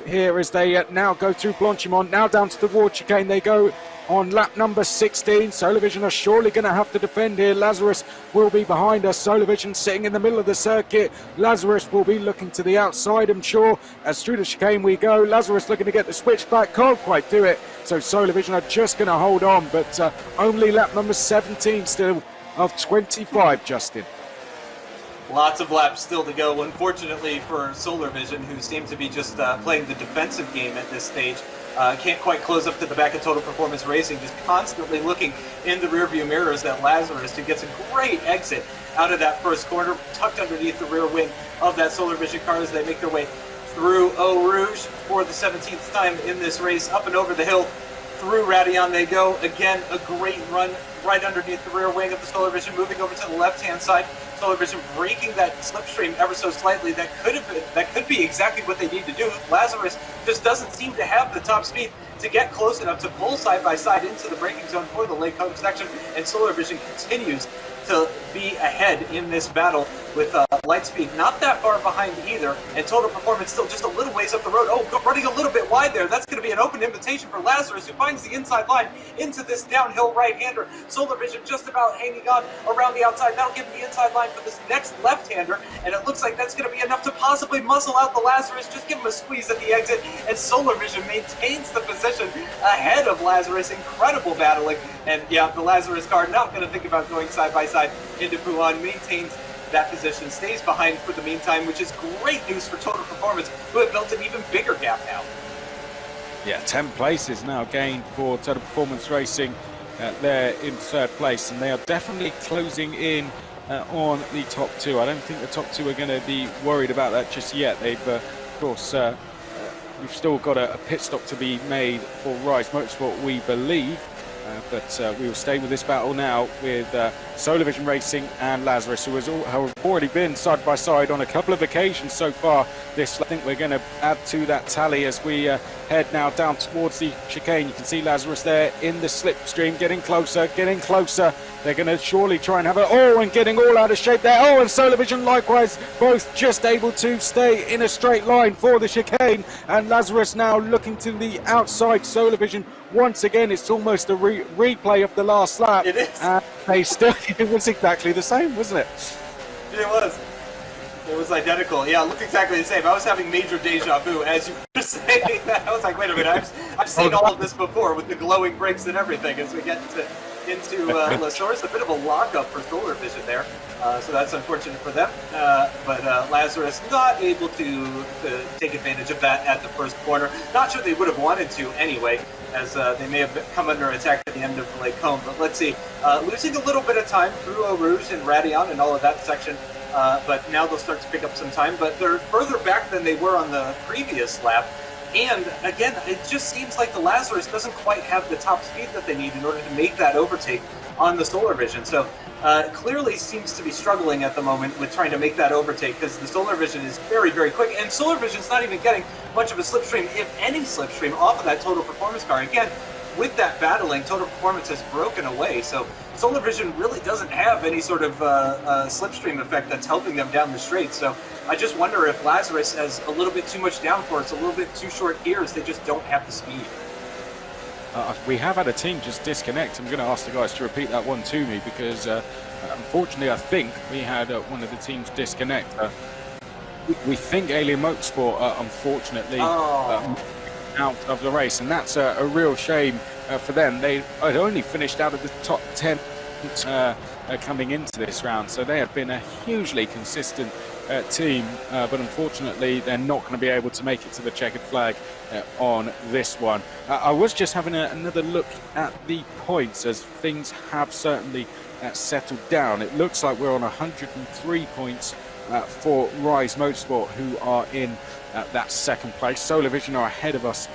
here as they now go through Blanchimont. Now down to the ward chicane they go on lap number 16. Solar Vision are surely going to have to defend here. Lazarus will be behind us. Solar Vision sitting in the middle of the circuit. Lazarus will be looking to the outside, I'm sure, as through the chicane we go. Lazarus looking to get the switch back, can't quite do it, so Solar Vision are just going to hold on, but only lap number 17 still of 25, Justin. Lots of laps still to go, unfortunately for Solar Vision, who seem to be just playing the defensive game at this stage. Can't quite close up to the back of Total Performance Racing, just constantly looking in the rearview mirrors at Lazarus, who gets a great exit out of that first corner, tucked underneath the rear wing of that Solar Vision car as they make their way through Eau Rouge for the 17th time in this race. Up and over the hill, through Radion they go. Again, a great run right underneath the rear wing of the Solar Vision, moving over to the left-hand side. Solar Vision breaking that slipstream ever so slightly. That could be exactly what they need to do. Lazarus just doesn't seem to have the top speed to get close enough to pull side by side into the braking zone for the Lake Home section, and Solar Vision continues to be ahead in this battle with Lightspeed not that far behind either, and Total Performance still just a little ways up the road. Oh, running a little bit wide there. That's going to be an open invitation for Lazarus, who finds the inside line into this downhill right-hander. Solar Vision just about hanging on around the outside. That'll give him the inside line for this next left-hander, and it looks like that's going to be enough to possibly muzzle out the Lazarus. Just give him a squeeze at the exit, and Solar Vision maintains the position ahead of Lazarus. Incredible battling, and yeah, the Lazarus car not going to think about going side by side into Pouan, maintains that position, stays behind for the meantime, which is great news for Total Performance, who have built an even bigger gap now. Yeah, 10 places now gained for Total Performance Racing. They're in 3rd place, and they are definitely closing in on the top 2. I don't think the top 2 are going to be worried about that just yet. They've, of course, we've still got a pit stop to be made for Rise Motorsport, we believe. But we will stay with this battle now with Solar Vision Racing and Lazarus, who have already been side by side on a couple of occasions so far. I think we're going to add to that tally as we head now down towards the chicane. You can see Lazarus there in the slipstream, getting closer, getting closer. They're going to surely try and have it. Oh, and getting all out of shape there. Oh, and Solar Vision likewise, both just able to stay in a straight line for the chicane. And Lazarus now looking to the outside. Solar Vision, once again, it's almost a replay of the last lap. It is. They still, it was exactly the same, wasn't it? It was. It was identical. Yeah, it looked exactly the same. I was having major deja vu as you were saying that. I was like, wait a minute, I've seen all of this before with the glowing brakes and everything as we get into La Source. A bit of a lockup for Solar Vision there. So that's unfortunate for them. But Lazarus not able to take advantage of that at the first corner. Not sure they would have wanted to anyway, as they may have come under attack at the end of the Lake Combe. But let's see. Losing a little bit of time through Eau Rouge and Radion and all of that section. But now they'll start to pick up some time. But they're further back than they were on the previous lap. And again, it just seems like the Lazarus doesn't quite have the top speed that they need in order to make that overtake on the Solar Vision. So clearly seems to be struggling at the moment with trying to make that overtake, because the Solar Vision is very, very quick. And Solar Vision's not even getting much of a slipstream, if any slipstream, off of that Total Performance car. Again, with that battling, Total Performance has broken away. So Solar Vision really doesn't have any sort of slipstream effect that's helping them down the straight. So I just wonder if Lazarus has a little bit too much downforce, a little bit too short gears. They just don't have the speed. We have had a team just disconnect. I'm going to ask the guys to repeat that one to me, because unfortunately I think we had one of the teams disconnect. We think Alien Motorsport unfortunately out of the race, and that's a real shame for them. They had only finished out of the top 10 coming into this round, so they have been a hugely consistent team, but unfortunately they're not going to be able to make it to the checkered flag on this one. I was just having another look at the points, as things have certainly settled down. It looks like we're on 103 points for Rise Motorsport, who are in that second place. Solar Vision are ahead of us.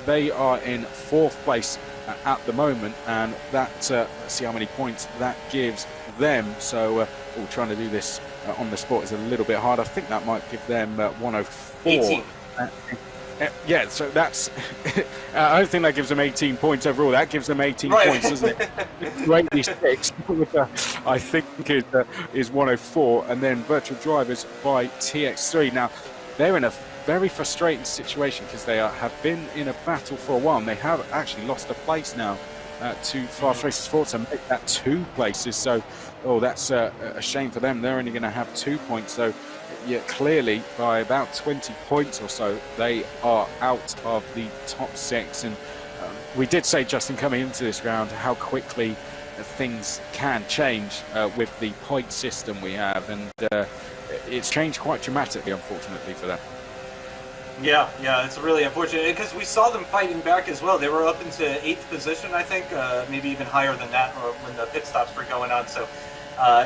They are in fourth place at the moment, and that let's see how many points that gives them. So trying to do this on the spot is a little bit hard. I think that might give them 104. 18. Yeah, so that's I don't think that gives them 18 points overall. That gives them 18 points, doesn't it? 86, I think is 104, and then Virtual Drivers by TX3. Now, they're in a very frustrating situation, because they have been in a battle for a while, and they have actually lost a place now to Fast Races Forza, and make that 2 places. So, that's a shame for them. They're only going to have 2 points. So, yeah, clearly by about 20 points or so, they are out of the top 6. And we did say, Justin, coming into this round, how quickly things can change with the point system we have, and it's changed quite dramatically, unfortunately, for them. Yeah, it's really unfortunate, because we saw them fighting back as well. They were up into 8th position, I think, maybe even higher than that when the pit stops were going on. So,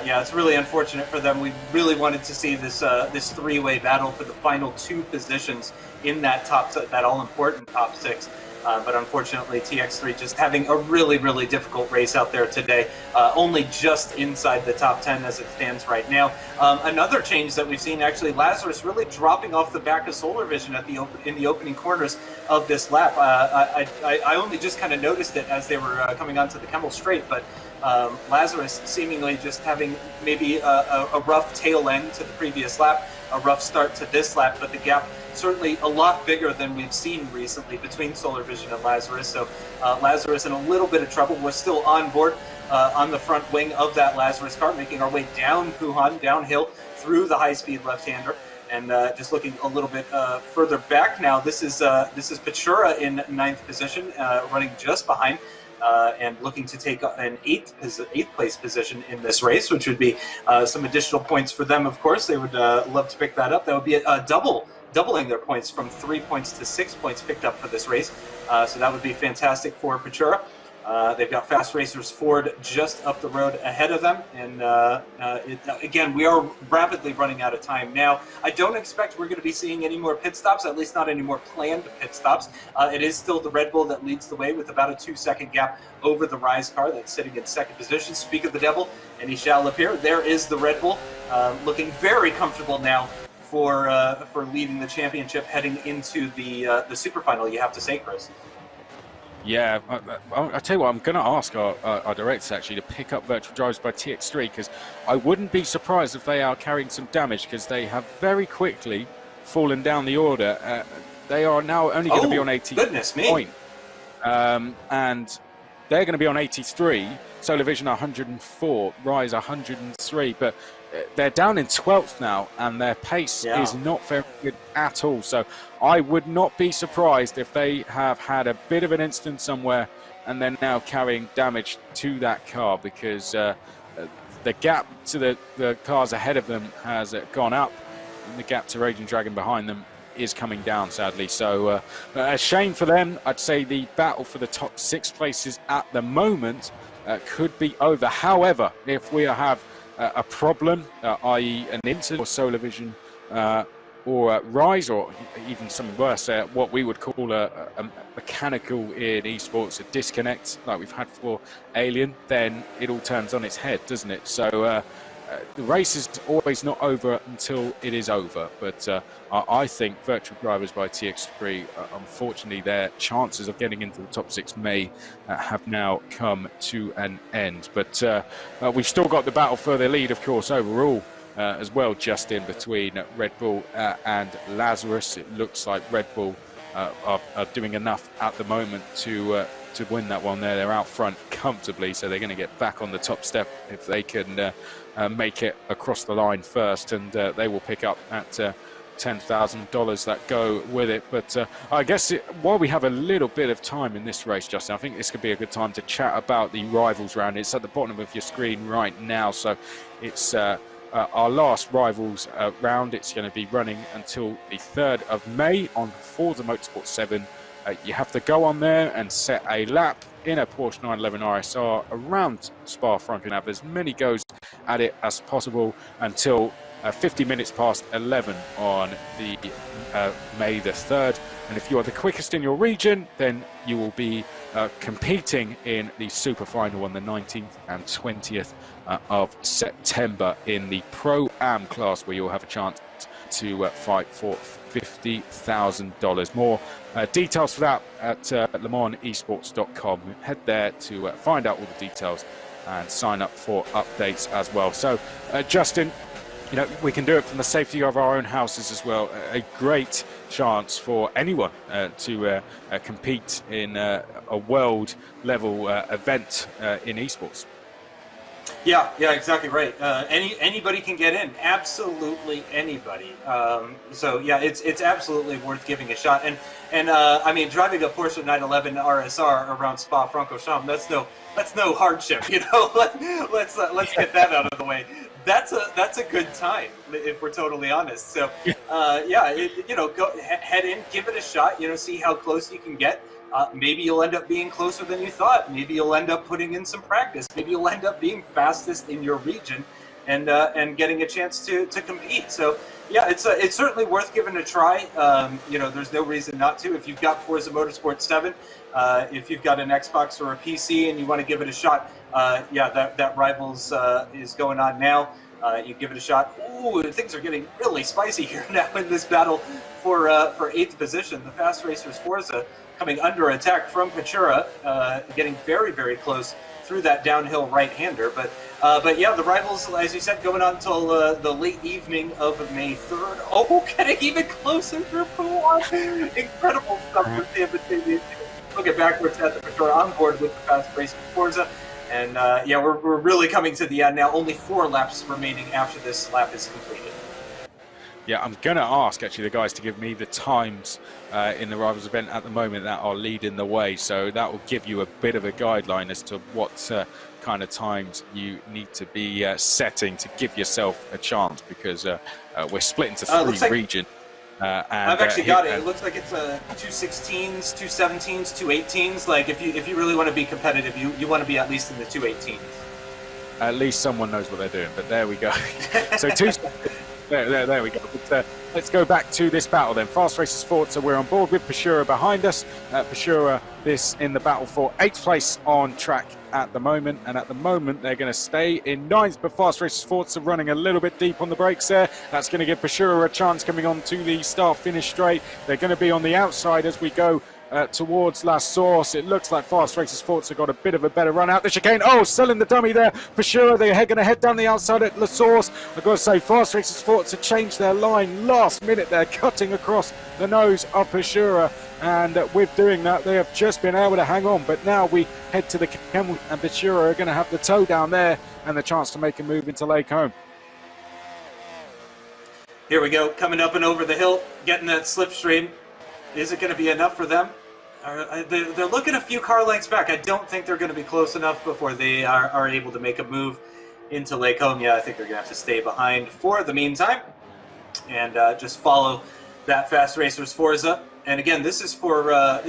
yeah, it's really unfortunate for them. We really wanted to see this this three-way battle for the final 2 positions in that that all-important top 6. But unfortunately, TX3 just having a really, really difficult race out there today. Only just inside the top 10 as it stands right now. Another change that we've seen, actually, Lazarus really dropping off the back of Solar Vision at in the opening corners of this lap. I only just kind of noticed it as they were coming onto the Kemmel Straight, but Lazarus seemingly just having maybe a rough tail end to the previous lap, a rough start to this lap, but the gap certainly a lot bigger than we've seen recently between Solar Vision and Lazarus. So Lazarus in a little bit of trouble. We're still on board on the front wing of that Lazarus car, making our way down Puhan, downhill through the high-speed left-hander. And just looking a little bit further back now, this is Pachura in 9th position, running just behind. And looking to take an 8th place position in this race, which would be some additional points for them. Of course, they would love to pick that up. That would be a doubling their points from 3 points to 6 points picked up for this race. So that would be fantastic for Pachura. They've got Fast Racers Ford just up the road ahead of them. And again, we are rapidly running out of time now. I don't expect we're going to be seeing any more pit stops, at least not any more planned pit stops. It is still the Red Bull that leads the way with about a 2-second gap over the Rise car that's sitting in second position. Speak of the devil, and he shall appear. There is the Red Bull, looking very comfortable now for leading the championship heading into the super final, you have to say, Chris. Yeah, I'll tell you what, I'm going to ask our directors actually to pick up Virtual Drives by TX3, because I wouldn't be surprised if they are carrying some damage, because they have very quickly fallen down the order. They are now only going to be on 80 point. And they're going to be on 83, Solar Vision 104, Rise 103, but they're down in 12th now, and their pace is not very good at all. So I would not be surprised if they have had a bit of an incident somewhere and they're now carrying damage to that car, because the gap to the cars ahead of them has gone up, and the gap to Raging Dragon behind them is coming down, sadly. So a shame for them. I'd say the battle for the top 6 places at the moment could be over. However, if we have a problem, i.e. an incident or Solar Vision or Rise, or even something worse, what we would call a mechanical in esports, a disconnect like we've had for Alien, then it all turns on its head, doesn't it? So the race is always not over until it is over, but I think Virtual Drivers by TX3, unfortunately, their chances of getting into the top 6 may have now come to an end. But we've still got the battle for the lead, of course, overall as well, just in between Red Bull and Lazarus. It looks like Red Bull are doing enough at the moment to win that one there. They're out front comfortably, so they're going to get back on the top step if they can make it across the line first, and they will pick up at $10,000 that go with it. But I guess while we have a little bit of time in this race, Justin, I think this could be a good time to chat about the Rivals round. It's at the bottom of your screen right now, so it's our last Rivals round. It's going to be running until the 3rd of May on Forza Motorsport 7. You have to go on there and set a lap in a Porsche 911 RSR around Spa-Francorchamps and have as many goes at it as possible until 50 minutes past 11 on the May the 3rd. And if you are the quickest in your region, then you will be competing in the Super Final on the 19th and 20th of September in the Pro-Am class, where you'll have a chance to fight for $50,000. More details for that at lemansesports.com. Head there to find out all the details and sign up for updates as well. So, Justin, you know, we can do it from the safety of our own houses as well. A great chance for anyone to compete in a world level event in esports. Yeah, exactly right. Anybody can get in, absolutely anybody. So yeah, it's absolutely worth giving a shot. And I mean, driving a Porsche 911 RSR around Spa-Francorchamps, that's no hardship. You know, let's get that out of the way. That's a good time, if we're totally honest. So go head in, give it a shot. You know, see how close you can get. Maybe you'll end up being closer than you thought. Maybe you'll end up putting in some practice. Maybe you'll end up being fastest in your region and getting a chance to compete. So yeah, it's certainly worth giving a try. There's no reason not to. If you've got Forza Motorsport 7, if you've got an Xbox or a PC and you want to give it a shot, that Rivals is going on now. You give it a shot. Ooh, things are getting really spicy here now in this battle for 8th position. The Fast Racers Forza coming under attack from Pachura, getting very, very close through that downhill right-hander. But yeah, the Rivals, as you said, going on until the late evening of May 3rd. Oh, getting even closer through P1. Incredible stuff with the Batavia. Look at backwards at the Pachura on board with the Fast Racers Forza. And we're really coming to the end now. Only 4 laps remaining after this lap is completed. Yeah, I'm going to ask, actually, the guys to give me the times in the Rivals event at the moment that are leading the way. So that will give you a bit of a guideline as to what kind of times you need to be setting to give yourself a chance, because we're split into 3 regions. I've actually got it. It looks like it's a 216s, 217s, 218s. Like if you really want to be competitive, you want to be at least in the 218s. At least someone knows what they're doing. But there we go. So there we go. But, let's go back to this battle then. Fast Racers Forza, we're on board with Pashura behind us. Pashura, this in the battle for 8th place on track at the moment. And at the moment, they're going to stay in 9th. But Fast Racers Forza running a little bit deep on the brakes there. That's going to give Pashura a chance coming on to the start-finish straight. They're going to be on the outside as we go towards La Source. It looks like Fast Racers Forza got a bit of a better run out the chicane. Oh, selling the dummy there. Pashura, they're going to head down the outside at La Source. I've got to say, Fast Racers Forza changed their line last minute. They're cutting across the nose of Pashura. And with doing that, they have just been able to hang on. But now we head to the Camel, and Pashura are going to have the toe down there and the chance to make a move into Lake Home. Here we go, coming up and over the hill, getting that slipstream. Is it going to be enough for them? They're looking a few car lengths back. I don't think they're going to be close enough before they are able to make a move into Lake Home. Yeah, I think they're going to have to stay behind for the meantime and just follow that Fast Racers Forza. And again, this is for a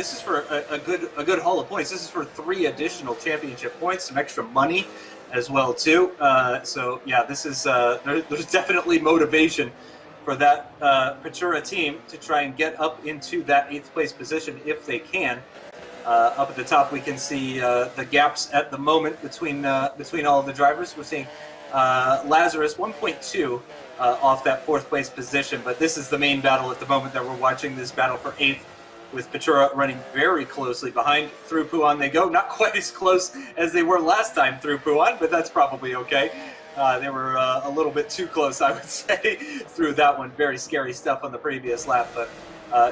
good haul of points. This is for 3 additional championship points, some extra money as well too. So yeah, this is there's definitely motivation for that Pachura team to try and get up into that 8th place position if they can. Up at the top, we can see the gaps at the moment between all of the drivers. We're seeing Lazarus 1.2 off that 4th place position, but this is the main battle at the moment that we're watching, this battle for 8th, with Pachura running very closely behind. Through Puan they go, not quite as close as they were last time through Puan, but that's probably okay. They were a little bit too close, I would say, through that one. Very scary stuff on the previous lap, but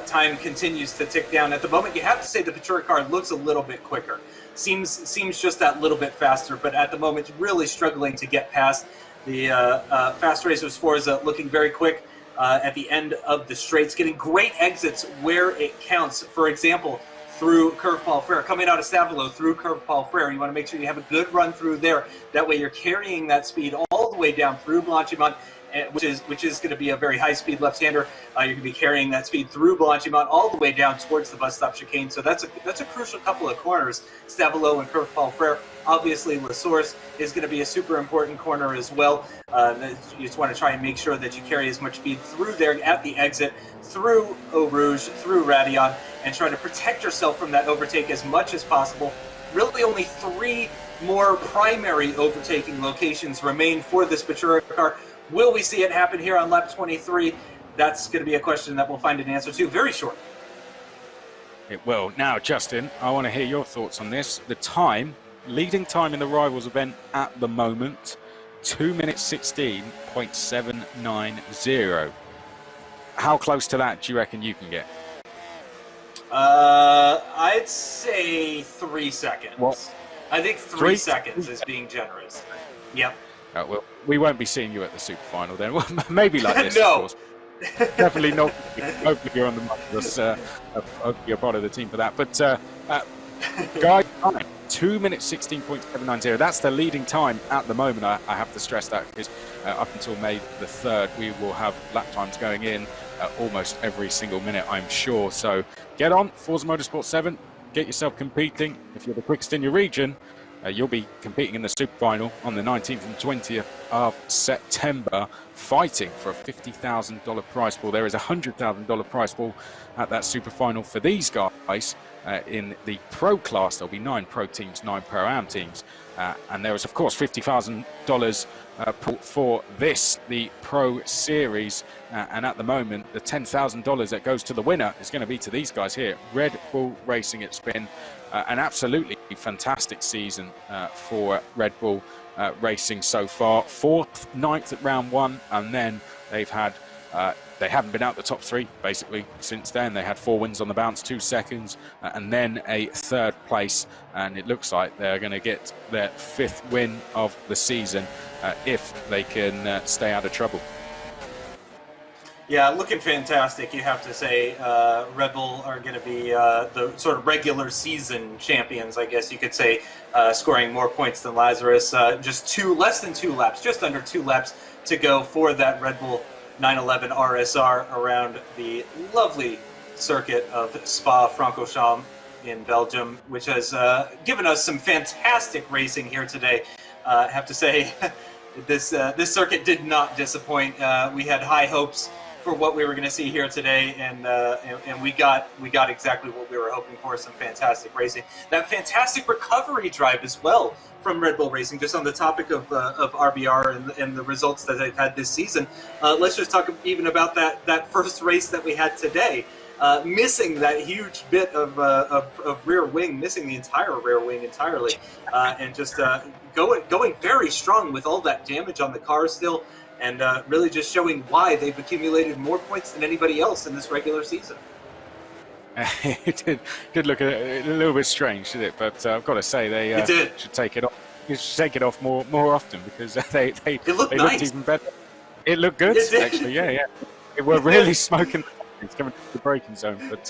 time continues to tick down. At the moment, you have to say the Pachura car looks a little bit quicker. Seems just that little bit faster, but at the moment, really struggling to get past the Fast Racers Forza, looking very quick at the end of the straights, getting great exits where it counts. For example, through Curve Paul Frere, coming out of Stavolo through Curve Paul Frere. You want to make sure you have a good run through there. That way you're carrying that speed all the way down through Blanchimont, which is going to be a very high-speed left-hander. You're going to be carrying that speed through Blanchimont all the way down towards the bus stop chicane. So that's a crucial couple of corners, Stavolo and Curve Paul Frere. Obviously, La Source is going to be a super important corner as well. You just want to try and make sure that you carry as much speed through there at the exit, through Eau Rouge, through Radion, and try to protect yourself from that overtake as much as possible. Really only 3 more primary overtaking locations remain for this Pachura car. Will we see it happen here on lap 23? That's going to be a question that we'll find an answer to very shortly. It will. Now, Justin, I want to hear your thoughts on this. The time, leading time in the Rivals event at the moment, 2 minutes 16.790. How close to that do you reckon you can get? I'd say 3 seconds. What? I think 3 seconds is being generous. Yep. Well, we won't be seeing you at the Super Final then. Well, maybe like this, no. Of course. Definitely not. Hopefully you're on the Marcus. Hopefully you're part of the team for that. But guys, 2 minutes 16.790. That's the leading time at the moment. I have to stress that because up until May the 3rd, we will have lap times going in almost every single minute, I'm sure. So get on Forza Motorsport 7. Get yourself competing. If you're the quickest in your region, you'll be competing in the Super Final on the 19th and 20th of September, fighting for a $50,000 prize pool. There is a $100,000 prize pool at that Super Final for these guys. In the pro class, there'll be 9 pro teams, 9 pro am teams. And there is, of course, $50,000 for this, the Pro Series. And at the moment, the $10,000 that goes to the winner is going to be to these guys here. Red Bull Racing. It's been an absolutely fantastic season for Red Bull Racing so far. 4th, 9th at round 1, and then they've had they haven't been out the top 3 basically since then. They had 4 wins on the bounce, 2 seconds, and then a 3rd place. And it looks like they're going to get their 5th win of the season if they can stay out of trouble. Yeah, looking fantastic, you have to say. Red Bull are going to be the sort of regular season champions, I guess you could say, scoring more points than Lazarus. Just less than 2 laps, just under 2 laps to go for that Red Bull 911 RSR around the lovely circuit of Spa-Francorchamps in Belgium, which has given us some fantastic racing here today. I have to say, this circuit did not disappoint. We had high hopes for what we were going to see here today, and we got exactly what we were hoping for. Some fantastic racing, that fantastic recovery drive as well from Red Bull Racing. Just on the topic of RBR and the results that they've had this season, let's just talk even about that first race that we had today. Missing that huge bit of rear wing, missing the entire rear wing entirely, and just going very strong with all that damage on the car still, and really just showing why they've accumulated more points than anybody else in this regular season. It did look a little bit strange, did it? But I've got to say they should take it off. You should take it off more often, because they looked nice. Looked even better. It looked good, actually. Yeah. They were really smoking. It's coming to the braking zone, but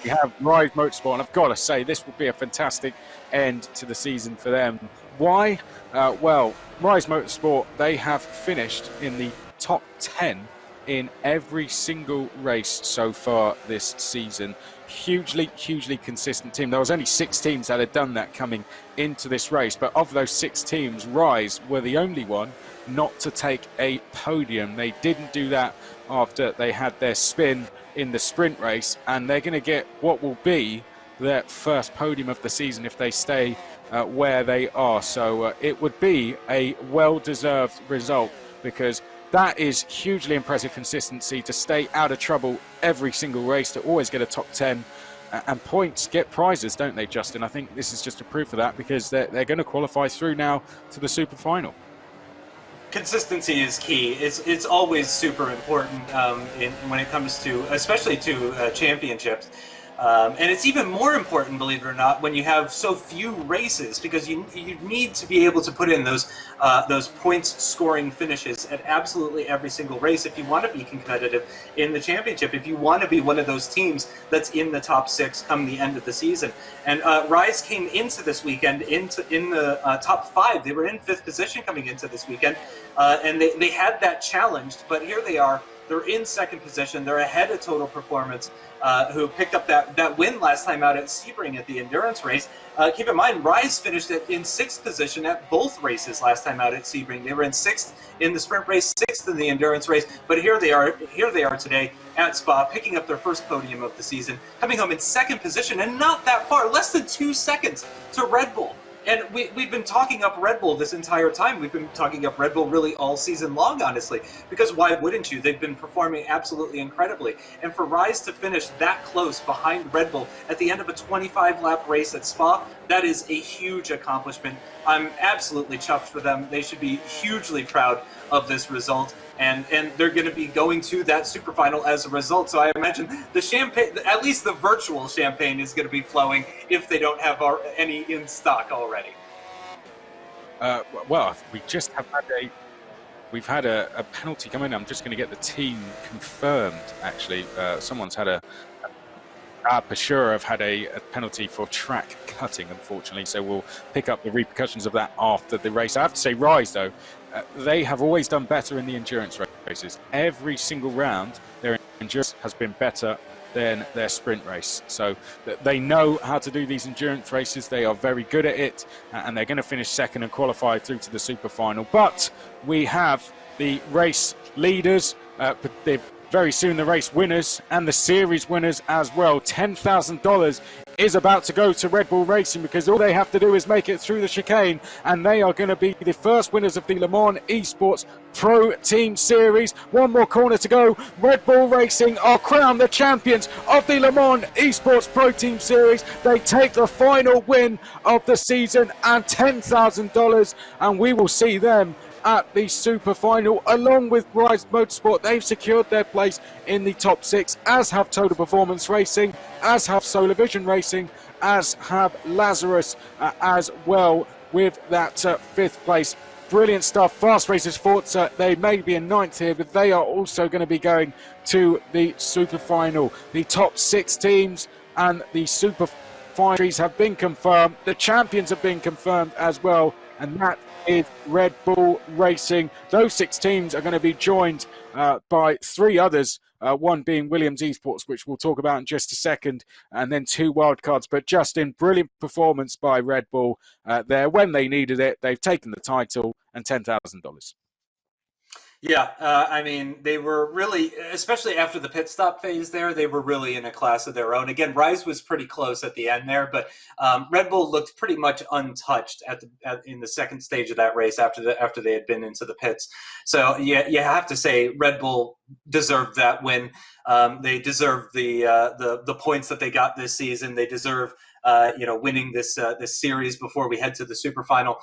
we have Rise Motorsport, and I've got to say this will be a fantastic end to the season for them. Why? Well, Rise Motorsport, they have finished in the top 10 in every single race so far this season. Hugely consistent team. There was only 6 teams that had done that coming into this race, but of those 6 teams, Rise were the only one not to take a podium. They didn't do that after they had their spin in the sprint race, and they're going to get what will be their first podium of the season if they stay where they are. So it would be a well-deserved result, because that is hugely impressive consistency to stay out of trouble every single race, to always get a top 10, and points get prizes, don't they, Justin? I think this is just a proof of that, because they're going to qualify through now to the super final. Consistency is key. It's always super important when it comes to, especially to championships. And it's even more important, believe it or not, when you have so few races, because you need to be able to put in those points scoring finishes at absolutely every single race if you want to be competitive in the championship, if you want to be one of those teams that's in the top 6 come the end of the season. And Rise came into this weekend in the top 5. They were in 5th position coming into this weekend, and they had that challenged, but here they are. They're in 2nd position. They're ahead of Total Performance, who picked up that win last time out at Sebring at the endurance race. Keep in mind, Rise finished in 6th position at both races last time out at Sebring. They were in 6th in the sprint race, 6th in the endurance race. But here they are today at Spa, picking up their first podium of the season, coming home in 2nd position, and not that far, less than 2 seconds to Red Bull. And we've been talking up Red Bull this entire time. We've been talking up Red Bull really all season long, honestly, because why wouldn't you? They've been performing absolutely incredibly. And for Rise to finish that close behind Red Bull at the end of a 25-lap race at Spa, that is a huge accomplishment. I'm absolutely chuffed for them. They should be hugely proud of this result. And they're going to be going to that super final as a result. So I imagine the champagne, at least the virtual champagne, is going to be flowing if they don't have any in stock already. Well, we just have had a penalty come in. I'm just going to get the team confirmed. Actually, someone's had Pashura have had a penalty for track cutting, unfortunately. So we'll pick up the repercussions of that after the race. I have to say, Rise though, they have always done better in the endurance races. Every single round, their endurance has been better than their sprint race. So they know how to do these endurance races. They are very good at it, and they're going to finish 2nd and qualify through to the super final. But we have the race leaders, very soon the race winners and the series winners as well. $10,000 is about to go to Red Bull Racing, because all they have to do is make it through the chicane, and they are going to be the first winners of the Le Mans Esports Pro Team Series. One more corner to go. Red Bull Racing are crowned the champions of the Le Mans Esports Pro Team Series. They take the final win of the season and $10,000, and we will see them at the super final along with Rise Motorsport. They've secured their place in the top 6, as have Total Performance Racing, as have Solar Vision Racing, as have Lazarus as well, with that 5th place. Brilliant stuff. Fast Racers Forza, they may be in 9th here, but they are also going to be going to the super final. The top 6 teams and the super finals have been confirmed. The champions have been confirmed as well, and that is Red Bull Racing. Those 6 teams are going to be joined by 3 others, one being Williams Esports, which we'll talk about in just a second, and then 2 wildcards. But Justin, brilliant performance by Red Bull there when they needed it. They've taken the title and $10,000. Yeah, I mean, they were really, especially after the pit stop phase there, they were really in a class of their own. Again, Rise was pretty close at the end there, but Red Bull looked pretty much untouched in the second stage of that race after they had been into the pits. So yeah, you have to say Red Bull deserved that win. They deserve the points that they got this season. They deserve winning this series before we head to the super final.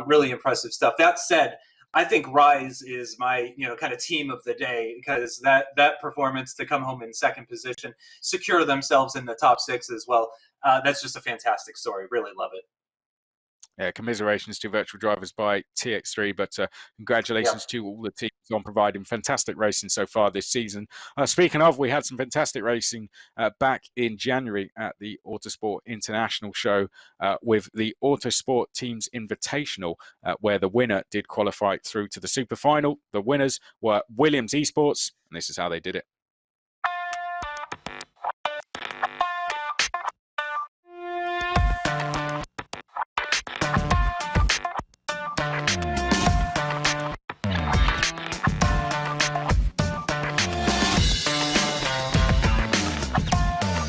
Really impressive stuff. That said, I think Rise is my, kind of team of the day, because that performance to come home in second position, secure themselves in the top 6 as well. That's just a fantastic story. Really love it. Yeah, commiserations to Virtual Drivers by TX3, but congratulations to all the teams on providing fantastic racing so far this season. Speaking of, we had some fantastic racing back in January at the Autosport International Show with the Autosport Teams Invitational, where the winner did qualify through to the super final. The winners were Williams Esports, and this is how they did it.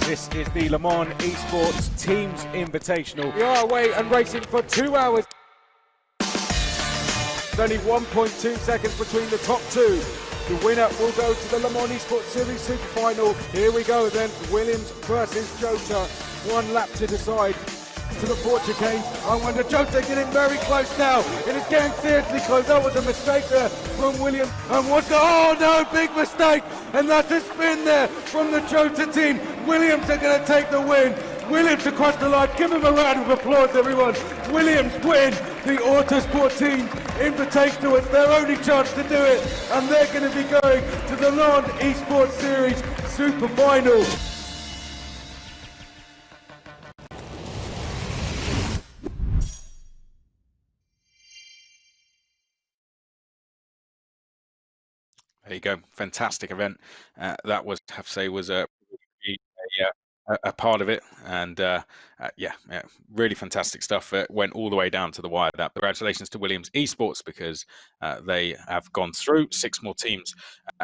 This is the Le Mans Esports Teams Invitational. We are away and racing for 2 hours. There's only 1.2 seconds between the top 2. The winner will go to the Le Mans Esports Series Super Final. Here we go then, Williams versus Jota. 1 lap to decide. To the Portuguese. I wonder, Jota getting very close now. It is getting seriously close. That was a mistake there from Williams. And oh no, big mistake. And that's a spin there from the Jota team. Williams are going to take the win. Williams across the line. Give him a round of applause, everyone. Williams win the Autosport Team Invitational. It's their only chance to do it. And they're going to be going to the Mans Esports Series Super Final. There you go. Fantastic event. That was, I have to say, was a part of it. And yeah, really fantastic stuff. It went all the way down to the wire. Congratulations to Williams Esports, because they have gone through. 6 more teams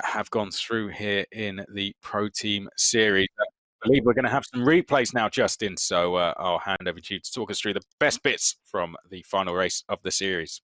have gone through here in the Pro Team Series. I believe we're going to have some replays now, Justin. So I'll hand over to you to talk us through the best bits from the final race of the series.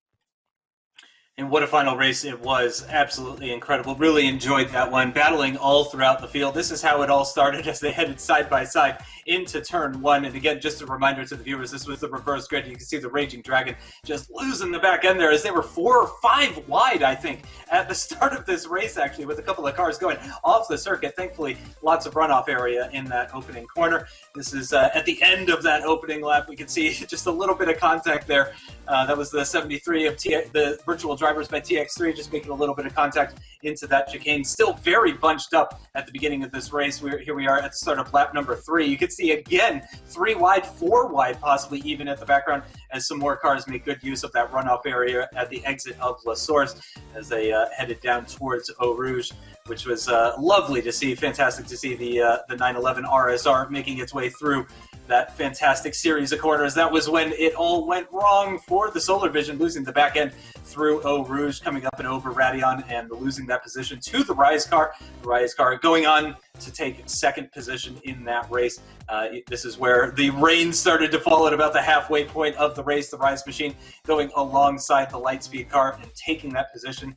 And what a final race it was. Absolutely incredible. Really enjoyed that one. Battling all throughout the field. This is how it all started as they headed side by side into turn 1. And again, just a reminder to the viewers, this was the reverse grid. You can see the Raging Dragon just losing the back end there as they were 4 or 5 wide, I think, at the start of this race, actually, with a couple of cars going off the circuit. Thankfully, lots of runoff area in that opening corner. This is at the end of that opening lap. We can see just a little bit of contact there. That was the 73 of the Virtual Drivers by TX3, just making a little bit of contact into that chicane. Still very bunched up at the beginning of this race. Here we are at the start of lap number 3. You can see again 3 wide, 4 wide, possibly even at the background, as some more cars make good use of that runoff area at the exit of La Source as they headed down towards Eau Rouge, which was lovely to see. Fantastic to see the 911 RSR making its way through that fantastic series of corners. That was when it all went wrong for the Solar Vision, losing the back end through Eau Rouge, coming up and over Radion and losing that position to the Rise car. The Rise car going on to take second position in that race. This is where the rain started to fall at about the halfway point of the race. The Rise machine going alongside the Lightspeed car and taking that position.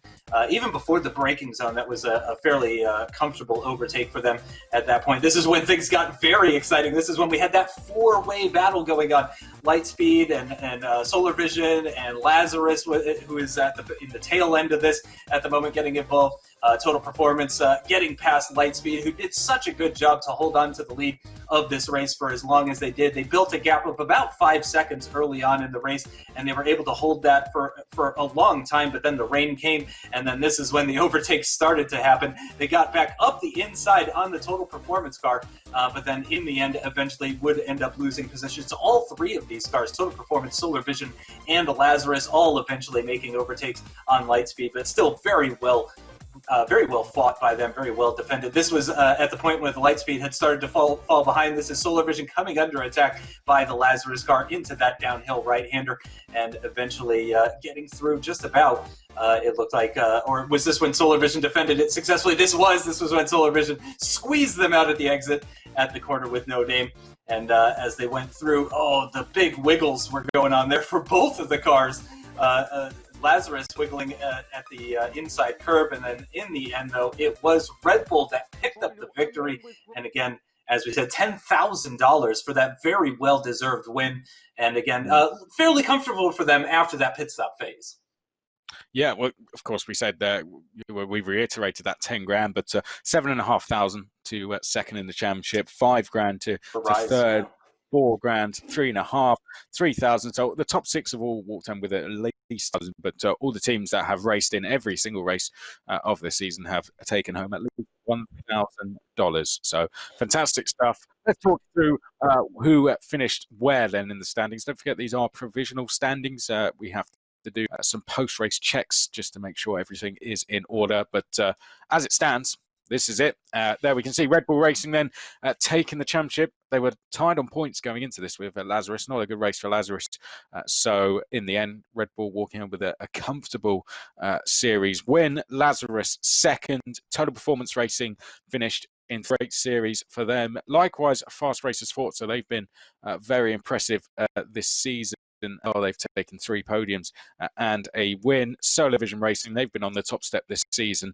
Even before the braking zone, that was a fairly comfortable overtake for them at that point. This is when things got very exciting. This is when we had that 4-way battle going on. Lightspeed and Solar Vision and Lazarus, who is in the tail end of this at the moment, getting involved. Total Performance getting past Lightspeed, who did such a good job to hold on to the lead of this race for as long as they did. They built a gap of about 5 seconds early on in the race, and they were able to hold that for a long time, but then the rain came, and then this is when the overtakes started to happen. They got back up the inside on the Total Performance car, but then in the end, eventually would end up losing positions to all 3 of these cars, Total Performance, Solar Vision, and Lazarus, all eventually making overtakes on Lightspeed, but still very well very well fought by them, very well defended. This was at the point where the Lightspeed had started to fall behind. This is Solar Vision coming under attack by the Lazarus car into that downhill right-hander, and eventually getting through just about. It looked like, or was this when Solar Vision defended it successfully? This was when Solar Vision squeezed them out at the exit at the corner with no name. And as they went through, the big wiggles were going on there for both of the cars. Lazarus wiggling at the inside curb, and then in the end, though, it was Red Bull that picked up the victory. And again, as we said, $10,000 for that very well-deserved win. And again, fairly comfortable for them after that pit stop phase. Yeah, well, of course, we said that we reiterated that 10 grand, but 7,500 to second in the championship, 5 grand to third. Yeah. 4 grand, 3.5, 3,000. So the top 6 have all walked in with at least 1,000, but all the teams that have raced in every single race of the season have taken home at least $1,000. So fantastic stuff. Let's talk through who finished where then in the standings. Don't forget, these are provisional standings. We have to do some post-race checks just to make sure everything is in order. But as it stands, this is it. There we can see Red Bull Racing then taking the championship. They were tied on points going into this with Lazarus. Not a good race for Lazarus. So in the end, Red Bull walking on with a comfortable series win. Lazarus second. Total Performance Racing finished in great series for them. Likewise, Fast Racers Forza. They've been very impressive this season. They've taken 3 podiums and a win. Solar Vision Racing, they've been on the top step this season.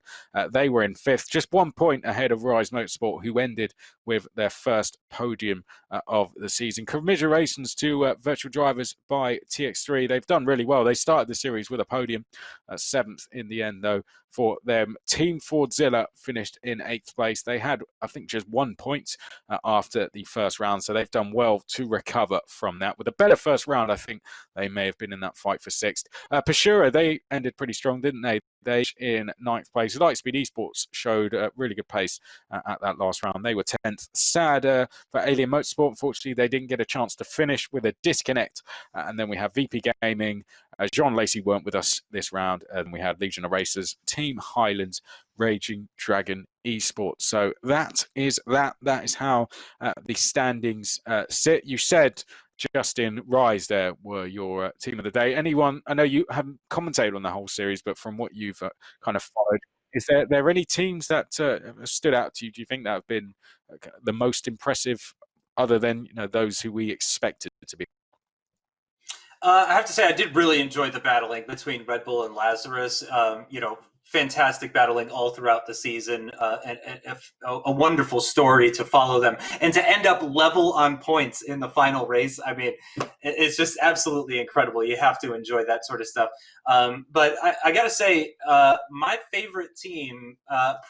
They were in 5th, just 1 point ahead of Rise Motorsport, who ended with their first podium of the season. Congratulations to Virtual Drivers by TX3. They've done really well. They started the series with a podium, 7th in the end, though, for them. Team Fordzilla finished in 8th place. They had, I think, just 1 point after the first round, so they've done well to recover from that. With a better first round, I think they may have been in that fight for 6th. Pashura, they ended pretty strong, didn't they? They in 9th place. Lightspeed Esports showed a really good pace at that last round. They were 10th. Sad for Alien Motorsport. Unfortunately, they didn't get a chance to finish with a disconnect. And then we have VP Gaming. Jean Lacey weren't with us this round. And we had Legion of Racers, Team Highlands, Raging Dragon Esports. So that is that. That is how the standings sit. You said Justin, Rise there were your team of the day. Anyone, I know you haven't commentated on the whole series, but from what you've kind of followed, is there any teams that stood out to you? Do you think that have been the most impressive, other than those who we expected to be? I have to say, I did really enjoy the battling between Red Bull and Lazarus. Fantastic battling all throughout the season, and a wonderful story to follow them, and to end up level on points in the final race. I mean, it's just absolutely incredible. You have to enjoy that sort of stuff. But I got to say, my favorite team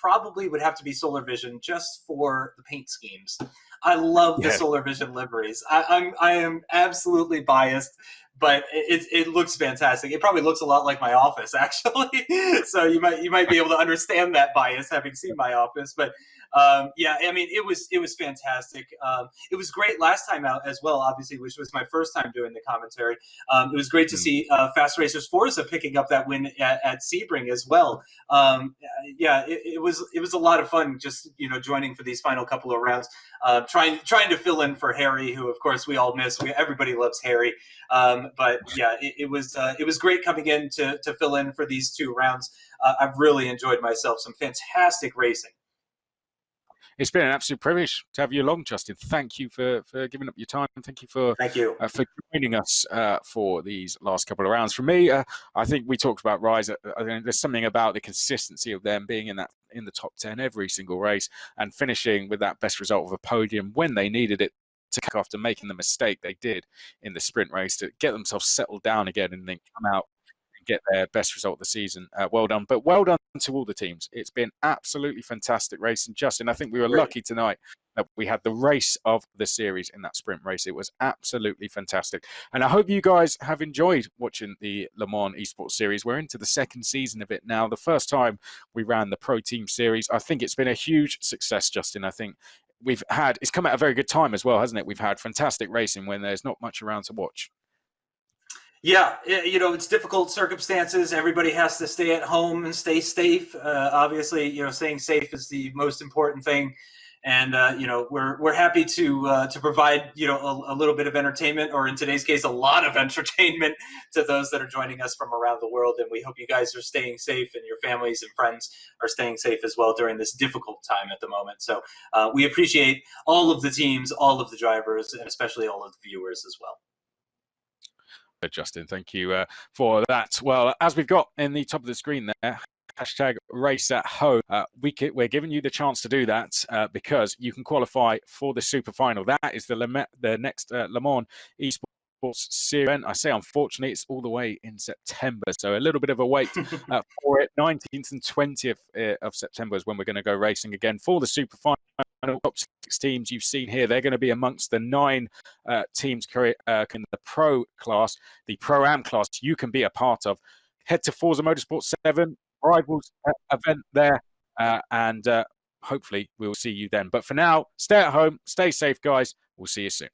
probably would have to be Solar Vision, just for the paint schemes. I love the Solar Vision liveries. I am absolutely biased, but it looks fantastic. It probably looks a lot like my office, actually. So you might be able to understand that bias having seen my office. But yeah, I mean, it was fantastic. It was great last time out as well, obviously, which was my first time doing the commentary. It was great to see Fast Racers Forza picking up that win at Sebring as well. Yeah, it was a lot of fun just joining for these final couple of rounds, trying to fill in for Harry, who of course we all miss. Everybody loves Harry. But yeah, it was great coming in to fill in for these 2 rounds. I've really enjoyed myself. Some fantastic racing. It's been an absolute privilege to have you along, Justin. Thank you for giving up your time. Thank you for joining us for these last couple of rounds. For me, I think we talked about Rise. I think there's something about the consistency of them being in the top 10 every single race and finishing with that best result of a podium when they needed it, to kick after making the mistake they did in the sprint race, to get themselves settled down again and then come out and get their best result of the season. Well done. But well done to all the teams. It's been absolutely fantastic race. And Justin, I think we were lucky tonight that we had the race of the series in that sprint race. It was absolutely fantastic. And I hope you guys have enjoyed watching the Le Mans Esports Series. We're into the 2nd season of it now. The first time we ran the Pro Team Series, I think it's been a huge success, Justin. I think it's come at a very good time as well, hasn't it? We've had fantastic racing when there's not much around to watch. Yeah, you know, it's difficult circumstances. Everybody has to stay at home and stay safe. Obviously, you know, staying safe is the most important thing. And you know, we're happy to provide, you know, a little bit of entertainment, or in today's case, a lot of entertainment to those that are joining us from around the world. And we hope you guys are staying safe, and your families and friends are staying safe as well during this difficult time at the moment. So we appreciate all of the teams, all of the drivers, and especially all of the viewers as well. Justin, thank you for that. Well, as we've got in the top of the screen there, hashtag race at home, we're giving you the chance to do that because you can qualify for the super final. That is the next Le Mans Esports Series event. I say, unfortunately, it's all the way in September, so a little bit of a wait for it. 19th and 20th of September is when we're going to go racing again for the super final. Top 6 teams you've seen here, they're going to be amongst the 9 teams in the pro class, the pro-am class you can be a part of. Head to Forza Motorsport 7 Rivals event there, and hopefully we'll see you then. But for now, stay at home, stay safe, guys. We'll see you soon.